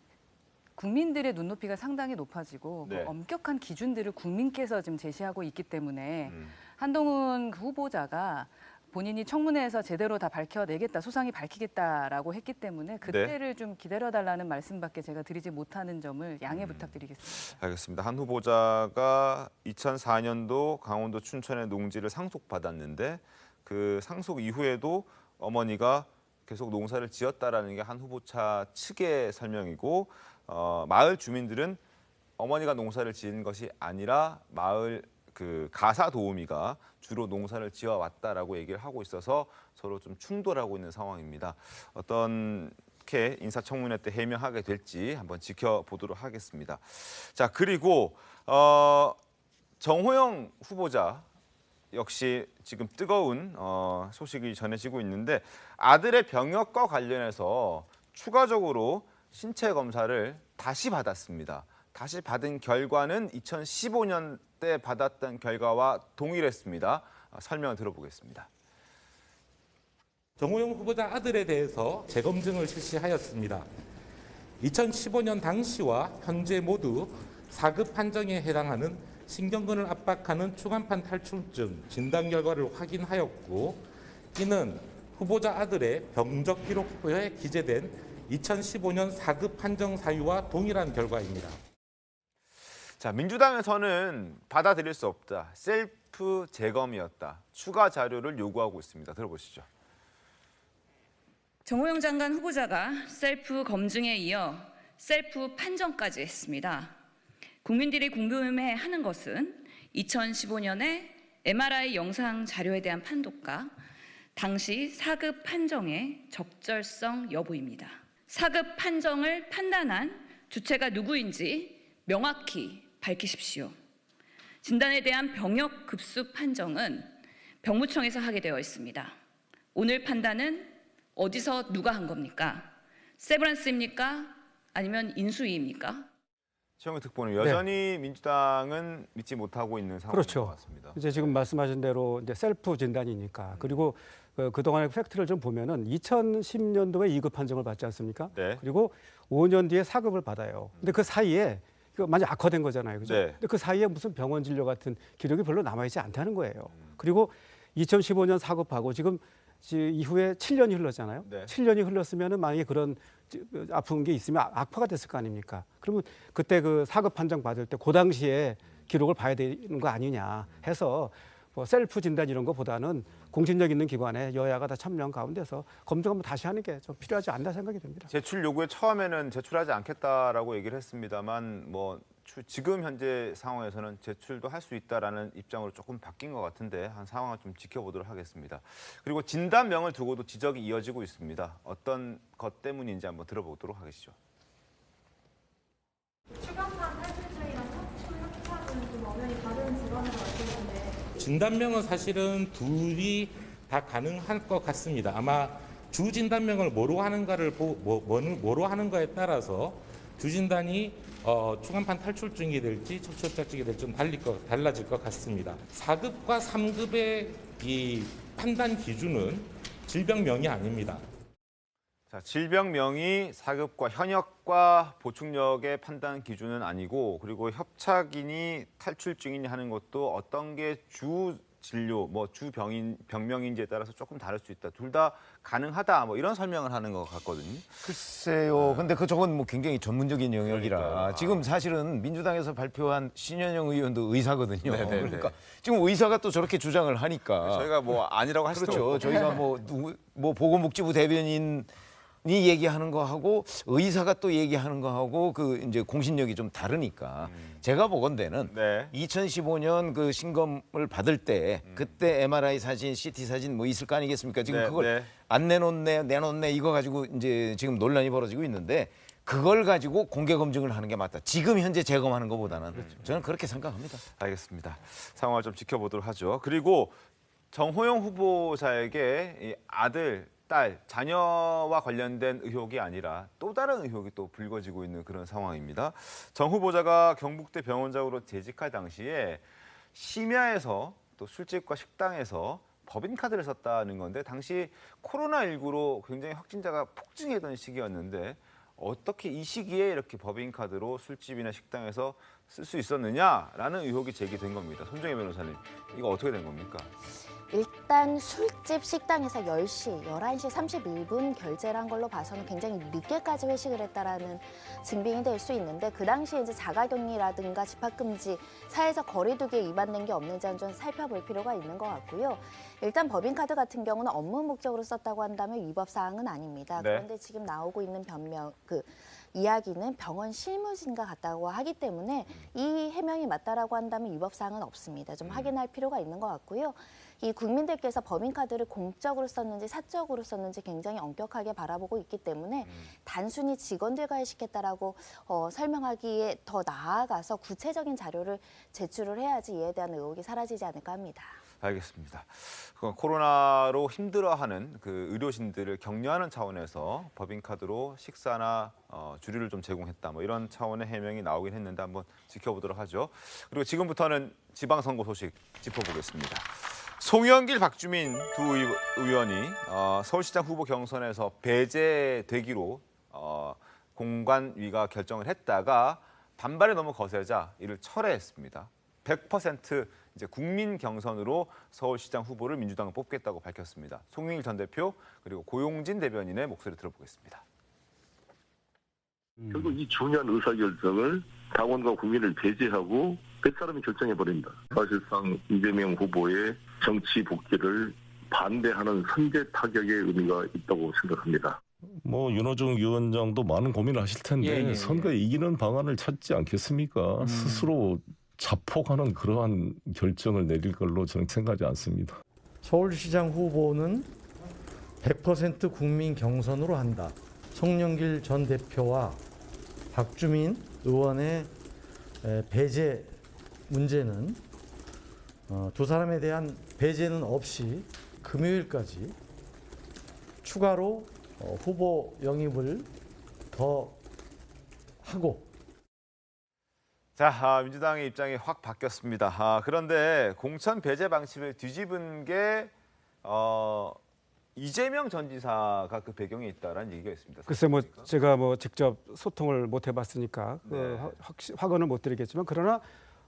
국민들의 눈높이가 상당히 높아지고 네. 그 엄격한 기준들을 국민께서 지금 제시하고 있기 때문에 한동훈 후보자가 본인이 청문회에서 제대로 다 밝혀내겠다, 소상히 밝히겠다라고 했기 때문에 그때를 좀 기다려달라는 말씀밖에 제가 드리지 못하는 점을 양해 부탁드리겠습니다. 알겠습니다. 한 후보자가 2004년도 강원도 춘천의 농지를 상속받았는데 그 상속 이후에도 어머니가 계속 농사를 지었다라는 게 한 후보자 측의 설명이고 마을 주민들은 어머니가 농사를 지은 것이 아니라 마을 가사 도우미가 주로 농사를 지어왔다라고 얘기를 하고 있어서 서로 좀 충돌하고 있는 상황입니다. 어떻게 인사청문회 때 해명하게 될지 한번 지켜보도록 하겠습니다. 자, 그리고 정호영 후보자 역시 지금 뜨거운 소식이 전해지고 있는데 아들의 병역과 관련해서 추가적으로 신체 검사를 다시 받았습니다. 다시 받은 결과는 2015년 때 받았던 결과와 동일했습니다. 설명을 들어보겠습니다. 정호영 후보자 아들에 대해서 재검증을 실시하였습니다. 2015년 당시와 현재 모두 4급 판정에 해당하는 신경근을 압박하는 추간판 탈출증 진단 결과를 확인하였고 이는 후보자 아들의 병적 기록부에 기재된 2015년 4급 판정 사유와 동일한 결과입니다. 자, 민주당에서는 받아들일 수 없다. 셀프 재검이었다. 추가 자료를 요구하고 있습니다. 들어보시죠. 정호영 장관 후보자가 셀프 검증에 이어 셀프 판정까지 했습니다. 국민들이 궁금해하는 것은 2015년에 MRI 영상 자료에 대한 판독과 당시 4급 판정의 적절성 여부입니다. 4급 판정을 판단한 주체가 누구인지 명확히 밝히십시오. 진단에 대한 병역 급수 판정은 병무청에서 하게 되어 있습니다. 오늘 판단은 어디서 누가 한 겁니까? 세브란스입니까? 아니면 인수위입니까? 최영일 특보는 여전히 민주당은 믿지 못하고 있는 상황인 그렇죠. 것 같습니다. 이제 지금 말씀하신 대로 이제 셀프 진단이니까 그리고 그동안의 팩트를 좀 보면은 2010년도에 2급 판정을 받지 않습니까? 네. 그리고 5년 뒤에 4급을 받아요. 근데 그 사이에 많이 악화된 거잖아요. 그죠? 네. 근데 그 사이에 무슨 병원 진료 같은 기록이 별로 남아있지 않다는 거예요. 그리고 2015년 4급하고 지금 이후에 7년이 흘렀잖아요. 네. 7년이 흘렀으면은 만약에 그런 아픈 게 있으면 악화가 됐을 거 아닙니까? 그러면 그때 그 4급 판정 받을 때 그 당시에 기록을 봐야 되는 거 아니냐 해서 뭐 셀프 진단 이런 거보다는 공신력 있는 기관에 여야가 다 참여한 가운데서 검증 한번 다시 하는 게 좀 필요하지 않나 생각이 듭니다. 제출 요구에 처음에는 제출하지 않겠다라고 얘기를 했습니다만 뭐 지금 현재 상황에서는 제출도 할 수 있다라는 입장으로 조금 바뀐 것 같은데 한 상황을 좀 지켜보도록 하겠습니다. 그리고 진단명을 두고도 지적이 이어지고 있습니다. 어떤 것 때문인지 한번 들어보도록 하겠죠. 추가판 탈출자이랑 협착은 좀 엄연히 다른 질환으로 알고 있는데 진단명은 사실은 둘이 다 가능할 것 같습니다. 아마 주 진단명을 뭐로 하는가를 뭐로 하는가에 따라서 주 진단이 추간판 탈출증이 될지 척추협착증이 될지 좀 달라질 것 같습니다. 4급과 3급의 이 판단 기준은 질병명이 아닙니다. 자, 질병명이 4급과 현역과 보충력의 판단 기준은 아니고 그리고 협착이니 탈출증이니 하는 것도 어떤 게 주 진료, 뭐 주 병명인지에 따라서 조금 다를 수 있다. 둘 다 가능하다. 뭐 이런 설명을 하는 것 같거든요. 글쎄요. 근데 저건 뭐 굉장히 전문적인 영역이라 그러니까요. 지금 사실은 민주당에서 발표한 신현영 의원도 의사거든요. 네네네. 그러니까 지금 의사가 또 저렇게 주장을 하니까 저희가 뭐 아니라고 할 수도 그렇죠. 없고. 저희가 뭐 보건복지부 대변인이 얘기하는 거하고 의사가 또 얘기하는 거하고 그 이제 공신력이 좀 다르니까 제가 보건대는 2015년 그 신검을 받을 때 그때 MRI 사진, CT 사진 뭐 있을 거 아니겠습니까? 지금 그걸 안 내놓네 이거 가지고 이제 지금 논란이 벌어지고 있는데 그걸 가지고 공개 검증을 하는 게 맞다. 지금 현재 재검하는 것보다는 저는 그렇게 생각합니다. 알겠습니다. 상황을 좀 지켜보도록 하죠. 그리고 정호영 후보자에게 이 아들, 딸, 자녀와 관련된 의혹이 아니라 또 다른 의혹이 또 불거지고 있는 그런 상황입니다. 정 후보자가 경북대 병원장으로 재직할 당시에 심야에서 또 술집과 식당에서 법인카드를 썼다는 건데 당시 코로나19로 굉장히 확진자가 폭증했던 시기였는데 어떻게 이 시기에 이렇게 법인카드로 술집이나 식당에서 쓸 수 있었느냐라는 의혹이 제기된 겁니다. 손정혜 변호사님, 이거 어떻게 된 겁니까? 일단 술집 식당에서 10시, 11시 31분 결제를 한 걸로 봐서는 굉장히 늦게까지 회식을 했다라는 증빙이 될 수 있는데 그 당시에 이제 자가격리라든가 집합금지, 사회적 거리두기에 위반된 게 없는지 좀 살펴볼 필요가 있는 것 같고요. 일단 법인카드 같은 경우는 업무 목적으로 썼다고 한다면 위법 사항은 아닙니다. 네. 그런데 지금 나오고 있는 이야기는 병원 실무진과 같다고 하기 때문에 이 해명이 맞다라고 한다면 위법 사항은 없습니다. 좀 확인할 필요가 있는 것 같고요. 이 국민들께서 법인카드를 공적으로 썼는지 사적으로 썼는지 굉장히 엄격하게 바라보고 있기 때문에 단순히 직원들 회식했다라고 설명하기에 더 나아가서 구체적인 자료를 제출을 해야지 이에 대한 의혹이 사라지지 않을까 합니다. 알겠습니다. 코로나로 힘들어하는 그 의료진들을 격려하는 차원에서 법인카드로 식사나 주류를 좀 제공했다. 뭐 이런 차원의 해명이 나오긴 했는데 한번 지켜보도록 하죠. 그리고 지금부터는 지방선거 소식 짚어보겠습니다. 송영길, 박주민 두 의원이 서울시장 후보 경선에서 배제되기로 공관위가 결정을 했다가 반발이 너무 거세자 이를 철회했습니다. 100% 이제 국민 경선으로 서울시장 후보를 민주당은 뽑겠다고 밝혔습니다. 송영길 전 대표 그리고 고용진 대변인의 목소리 들어보겠습니다. 결국 이 중요한 의사결정을 당원과 국민을 배제하고 뱃사람이 결정해버립니다. 사실상 이재명 후보의 정치 복귀를 반대하는 선제 타격의 의미가 있다고 생각합니다. 윤호중 위원장도 많은 고민을 하실 텐데 선거에 이기는 방안을 찾지 않겠습니까? 스스로 자폭하는 그러한 결정을 내릴 걸로 저는 생각하지 않습니다. 서울시장 후보는 100% 국민 경선으로 한다. 송영길 전 대표와 박주민 의원의 배제 문제는 두 사람에 대한 배제는 없이 금요일까지 추가로 후보 영입을 더 하고. 자, 민주당의 입장이 확 바뀌었습니다. 그런데 공천 배제 방식을 뒤집은 게 이재명 전 지사가 그 배경에 있다라는 얘기가 있습니다. 글쎄 제가 직접 소통을 못 해봤으니까 확언을 못 드리겠지만 그러나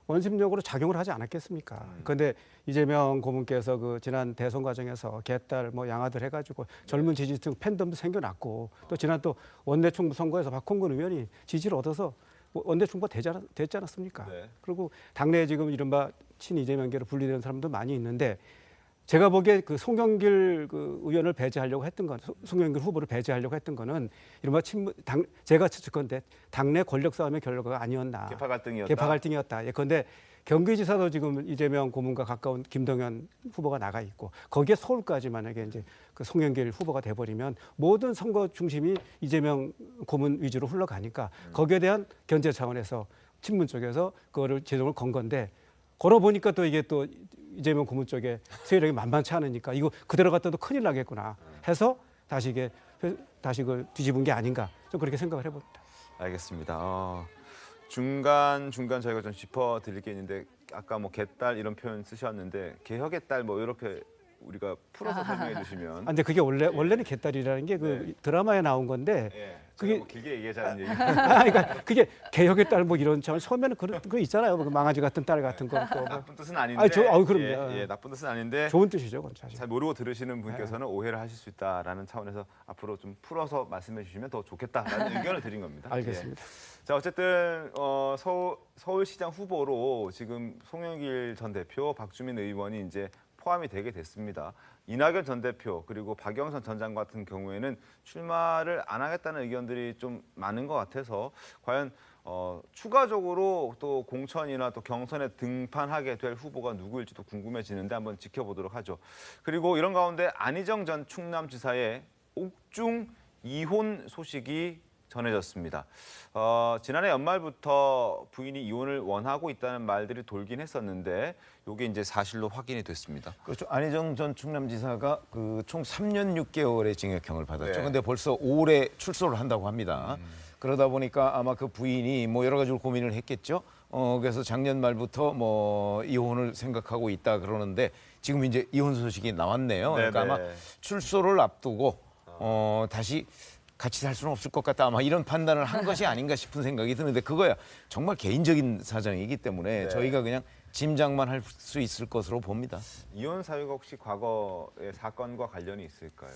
원심력으로 작용을 하지 않았겠습니까? 그런데 이재명 고문께서 그 지난 대선 과정에서 개딸 양아들 해가지고 젊은 지지층 팬덤도 생겨났고 또 지난 또 원내 총무 선거에서 박홍근 의원이 지지를 얻어서 원내 총무가 됐지 않았습니까? 그리고 당내에 지금 이른바 친이재명계로 분리되는 사람도 많이 있는데 제가 보기에 그 송영길 그 의원을 배제하려고 했던 건, 송영길 후보를 배제하려고 했던 거는 이른바 제가 추측건데 당내 권력 싸움의 결과가 아니었나. 계파 갈등이었다. 계파 갈등이었다. 예컨대 경기지사도 지금 이재명 고문과 가까운 김동연 후보가 나가 있고 거기에 서울까지 만약에 이제 그 송영길 후보가 돼버리면 모든 선거 중심이 이재명 고문 위주로 흘러가니까 거기에 대한 견제 차원에서 친문 쪽에서 그거를 제동을 건 건데 걸어보니까 또 이게 또 이재명 고문 쪽에 세력이 만만치 않으니까 이거 그대로 갔다도 큰일 나겠구나 해서 다시 그걸 뒤집은 게 아닌가 좀 그렇게 생각을 해봅니다. 알겠습니다. 중간 저희가 좀 짚어드릴 게 있는데 아까 뭐 개딸 이런 표현 쓰셨는데 개혁의 딸 뭐 이렇게 우리가 풀어서 설명해 주시면. 근데 그게 원래는 개딸이라는 게 그 드라마에 나온 건데 그게 뭐 길게 얘기하자는 얘기. 그러니까 그게 개혁의 딸 뭐 이런 처음에는 그거 있잖아요. 뭐 망아지 같은 딸 같은 거. 나쁜 뜻은 아닌데. 그럼요. 나쁜 뜻은 아닌데. 좋은 뜻이죠, 그건 사실. 잘 모르고 들으시는 분께서는 오해를 하실 수 있다라는 차원에서 앞으로 좀 풀어서 말씀해 주시면 더 좋겠다라는 의견을 드린 겁니다. 알겠습니다. 자, 어쨌든 서울시장 후보로 지금 송영길 전 대표, 박주민 의원이 이제 포함이 되게 됐습니다. 이낙연 전 대표 그리고 박영선 전 장관 같은 경우에는 출마를 안 하겠다는 의견들이 좀 많은 것 같아서 과연 추가적으로 또 공천이나 또 경선에 등판하게 될 후보가 누구일지도 궁금해지는데 한번 지켜보도록 하죠. 그리고 이런 가운데 안희정 전 충남지사의 옥중 이혼 소식이 전해졌습니다. 지난해 연말부터 부인이 이혼을 원하고 있다는 말들이 돌긴 했었는데 이게 이제 사실로 확인이 됐습니다. 그렇죠. 안희정 전 충남지사가 그 총 3년 6개월의 징역형을 받았죠. 그런데 벌써 올해 출소를 한다고 합니다. 그러다 보니까 아마 그 부인이 뭐 여러 가지로 고민을 했겠죠. 그래서 작년 말부터 뭐 이혼을 생각하고 있다 그러는데 지금 이제 이혼 소식이 나왔네요. 그러니까 아마 출소를 앞두고 다시 같이 살 수는 없을 것 같다. 아마 이런 판단을 한 것이 아닌가 싶은 생각이 드는데 그거야 정말 개인적인 사정이기 때문에 저희가 그냥 짐작만 할 수 있을 것으로 봅니다. 이혼 사유가 혹시 과거의 사건과 관련이 있을까요?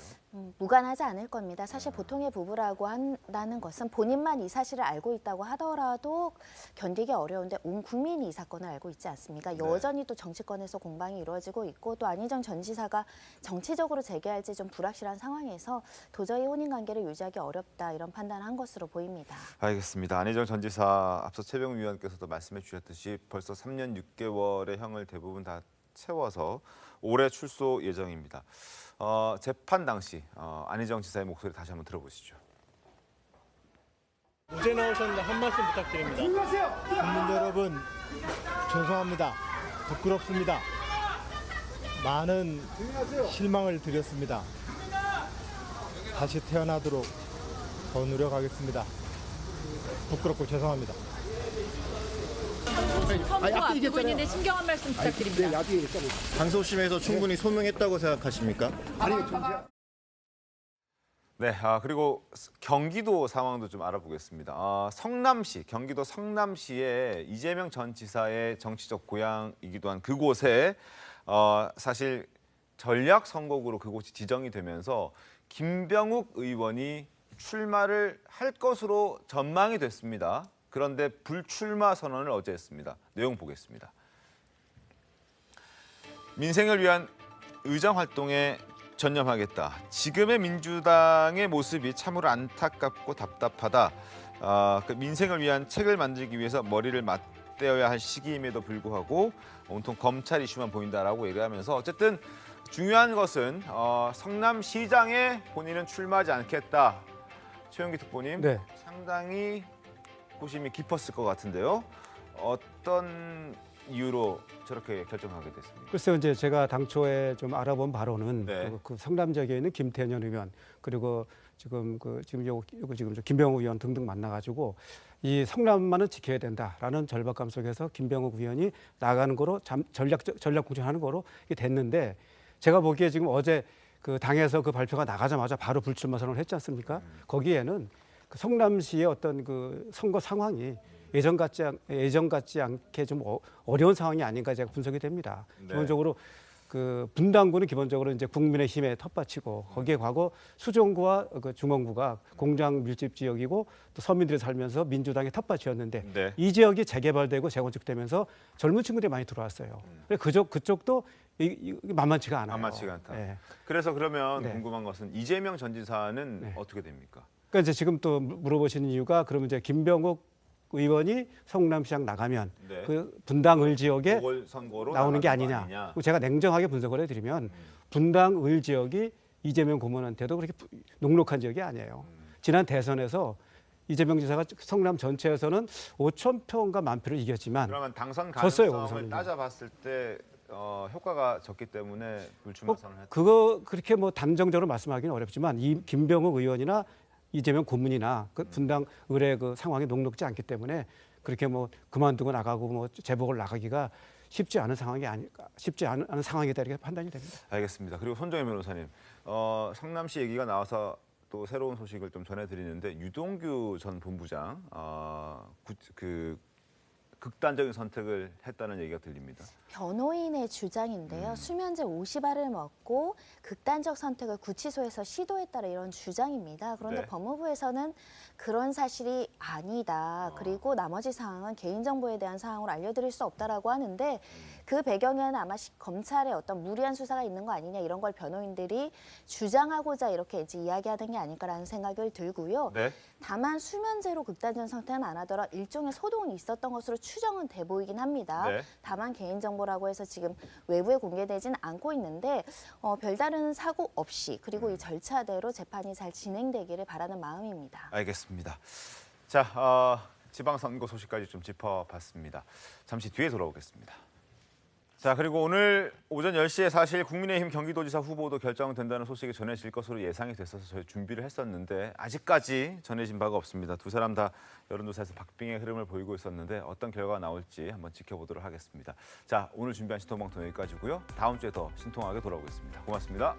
무관하지 않을 겁니다. 사실 보통의 부부라고 한다는 것은 본인만 이 사실을 알고 있다고 하더라도 견디기 어려운데 온 국민이 이 사건을 알고 있지 않습니까? 여전히 또 정치권에서 공방이 이루어지고 있고 또 안희정 전 지사가 정치적으로 재개할지 좀 불확실한 상황에서 도저히 혼인관계를 유지하기 어렵다 이런 판단을 한 것으로 보입니다. 알겠습니다. 안희정 전 지사 앞서 최병우 위원께서도 말씀해 주셨듯이 벌써 3년 6개월의 형을 대부분 다 채워서 올해 출소 예정입니다. 재판 당시 안희정 지사의 목소리 다시 한번 들어보시죠. 무죄 나오셨는데 한 말씀 부탁드립니다. 국민 여러분 죄송합니다. 부끄럽습니다. 많은 실망을 드렸습니다. 다시 태어나도록 더 노력하겠습니다. 부끄럽고 죄송합니다. 선거 앞두고 있는데 신경한 말씀 부탁드립니다. 항소심에서 충분히 소명했다고 생각하십니까? 네, 그리고 경기도 상황도 좀 알아보겠습니다. 성남시, 경기도 성남시의 이재명 전 지사의 정치적 고향이기도 한 그곳에 사실 전략 선거구로 그곳이 지정이 되면서 김병욱 의원이 출마를 할 것으로 전망이 됐습니다. 그런데 불출마 선언을 어제 했습니다. 내용 보겠습니다. 민생을 위한 의정 활동에 전념하겠다. 지금의 민주당의 모습이 참으로 안타깝고 답답하다. 그 민생을 위한 책을 만들기 위해서 머리를 맞대어야 할 시기임에도 불구하고 온통 검찰 이슈만 보인다라고 얘기하면서 어쨌든 중요한 것은 성남시장에 본인은 출마하지 않겠다. 최영기 특보님, 상당히 고심이 깊었을 것 같은데요. 어떤 이유로 저렇게 결정하게 됐습니까? 글쎄요, 이제 제가 당초에 좀 알아본 바로는 그 성남 지역에 있는 김태년 의원 그리고 지금 김병욱 의원 등등 만나가지고 이 성남만은 지켜야 된다라는 절박감 속에서 김병욱 의원이 나가는 거로 전략 공천하는 거로 이게 됐는데 제가 보기에 지금 어제 그 당에서 그 발표가 나가자마자 바로 불출마 선언을 했지 않습니까? 거기에는 그 성남시의 어떤 그 선거 상황이 예전 같지 않게 좀 어려운 상황이 아닌가 제가 분석이 됩니다. 기본적으로 그 분당구는 기본적으로 이제 국민의힘의 텃밭이고 거기에 과거 수정구와 그 중원구가 공장 밀집 지역이고 또 서민들이 살면서 민주당의 텃밭이었는데 이 지역이 재개발되고 재건축되면서 젊은 친구들이 많이 들어왔어요. 그쪽도 이게 만만치가 않아요. 만만치가 않다. 예. 그래서 그러면 네. 궁금한 것은 이재명 전 지사는 네. 어떻게 됩니까? 그러니까 이제 지금 또 물어보시는 이유가 그러면 이제 김병욱 의원이 성남시장 나가면 네. 그 분당 지역에 보궐선거로 나오는 게 나가는 거 아니냐. 그리고 제가 냉정하게 분석을 해드리면 분당 지역이 이재명 고문한테도 그렇게 녹록한 지역이 아니에요. 지난 대선에서 이재명 지사가 성남 전체에서는 5천 표인가 10,000표를 이겼지만 그러면 당선 졌어요, 가능성을 거기서는요. 따져봤을 때 효과가 적기 때문에 불출마 선언을 했다. 그거 그렇게 뭐 단정적으로 말씀하기는 어렵지만 이 김병욱 의원이나 이재명 고문이나 그 분당 의뢰 그 상황이 녹록지 않기 때문에 그렇게 뭐 그만두고 나가고 뭐 재보궐 나가기가 쉽지 않은 상황이 아닐까, 쉽지 않은 상황이다 이렇게 판단이 됩니다. 알겠습니다. 그리고 손정혜 변호사님, 성남시 얘기가 나와서 또 새로운 소식을 좀 전해드리는데 유동규 전 본부장 극단적인 선택을 했다는 얘기가 들립니다. 변호인의 주장인데요. 수면제 50알을 먹고 극단적 선택을 구치소에서 시도했다라 이런 주장입니다. 그런데 네. 법무부에서는 그런 사실이 아니다. 그리고 나머지 사항은 개인정보에 대한 사항으로 알려드릴 수 없다라고 하는데 그 배경에는 아마 검찰의 어떤 무리한 수사가 있는 거 아니냐 이런 걸 변호인들이 주장하고자 이렇게 이제 이야기하는 게 아닐까라는 생각을 들고요. 네. 다만 수면제로 극단적 선택은 안 하더라도 일종의 소동이 있었던 것으로 추정은 돼 보이긴 합니다. 네. 다만 개인정보라고 해서 지금 외부에 공개되지는 않고 있는데 별다른 사고 없이 그리고 이 절차대로 재판이 잘 진행되기를 바라는 마음입니다. 알겠습니다. 자, 지방선거 소식까지 좀 짚어봤습니다. 잠시 뒤에 돌아오겠습니다. 자, 그리고 오늘 오전 10시에 사실 국민의힘 경기도지사 후보도 결정된다는 소식이 전해질 것으로 예상이 됐어서 저희 준비를 했었는데 아직까지 전해진 바가 없습니다. 두 사람 다 여론조사에서 박빙의 흐름을 보이고 있었는데 어떤 결과가 나올지 한번 지켜보도록 하겠습니다. 자, 오늘 준비한 신통방통 여기까지고요. 다음 주에 더 신통하게 돌아오겠습니다. 고맙습니다.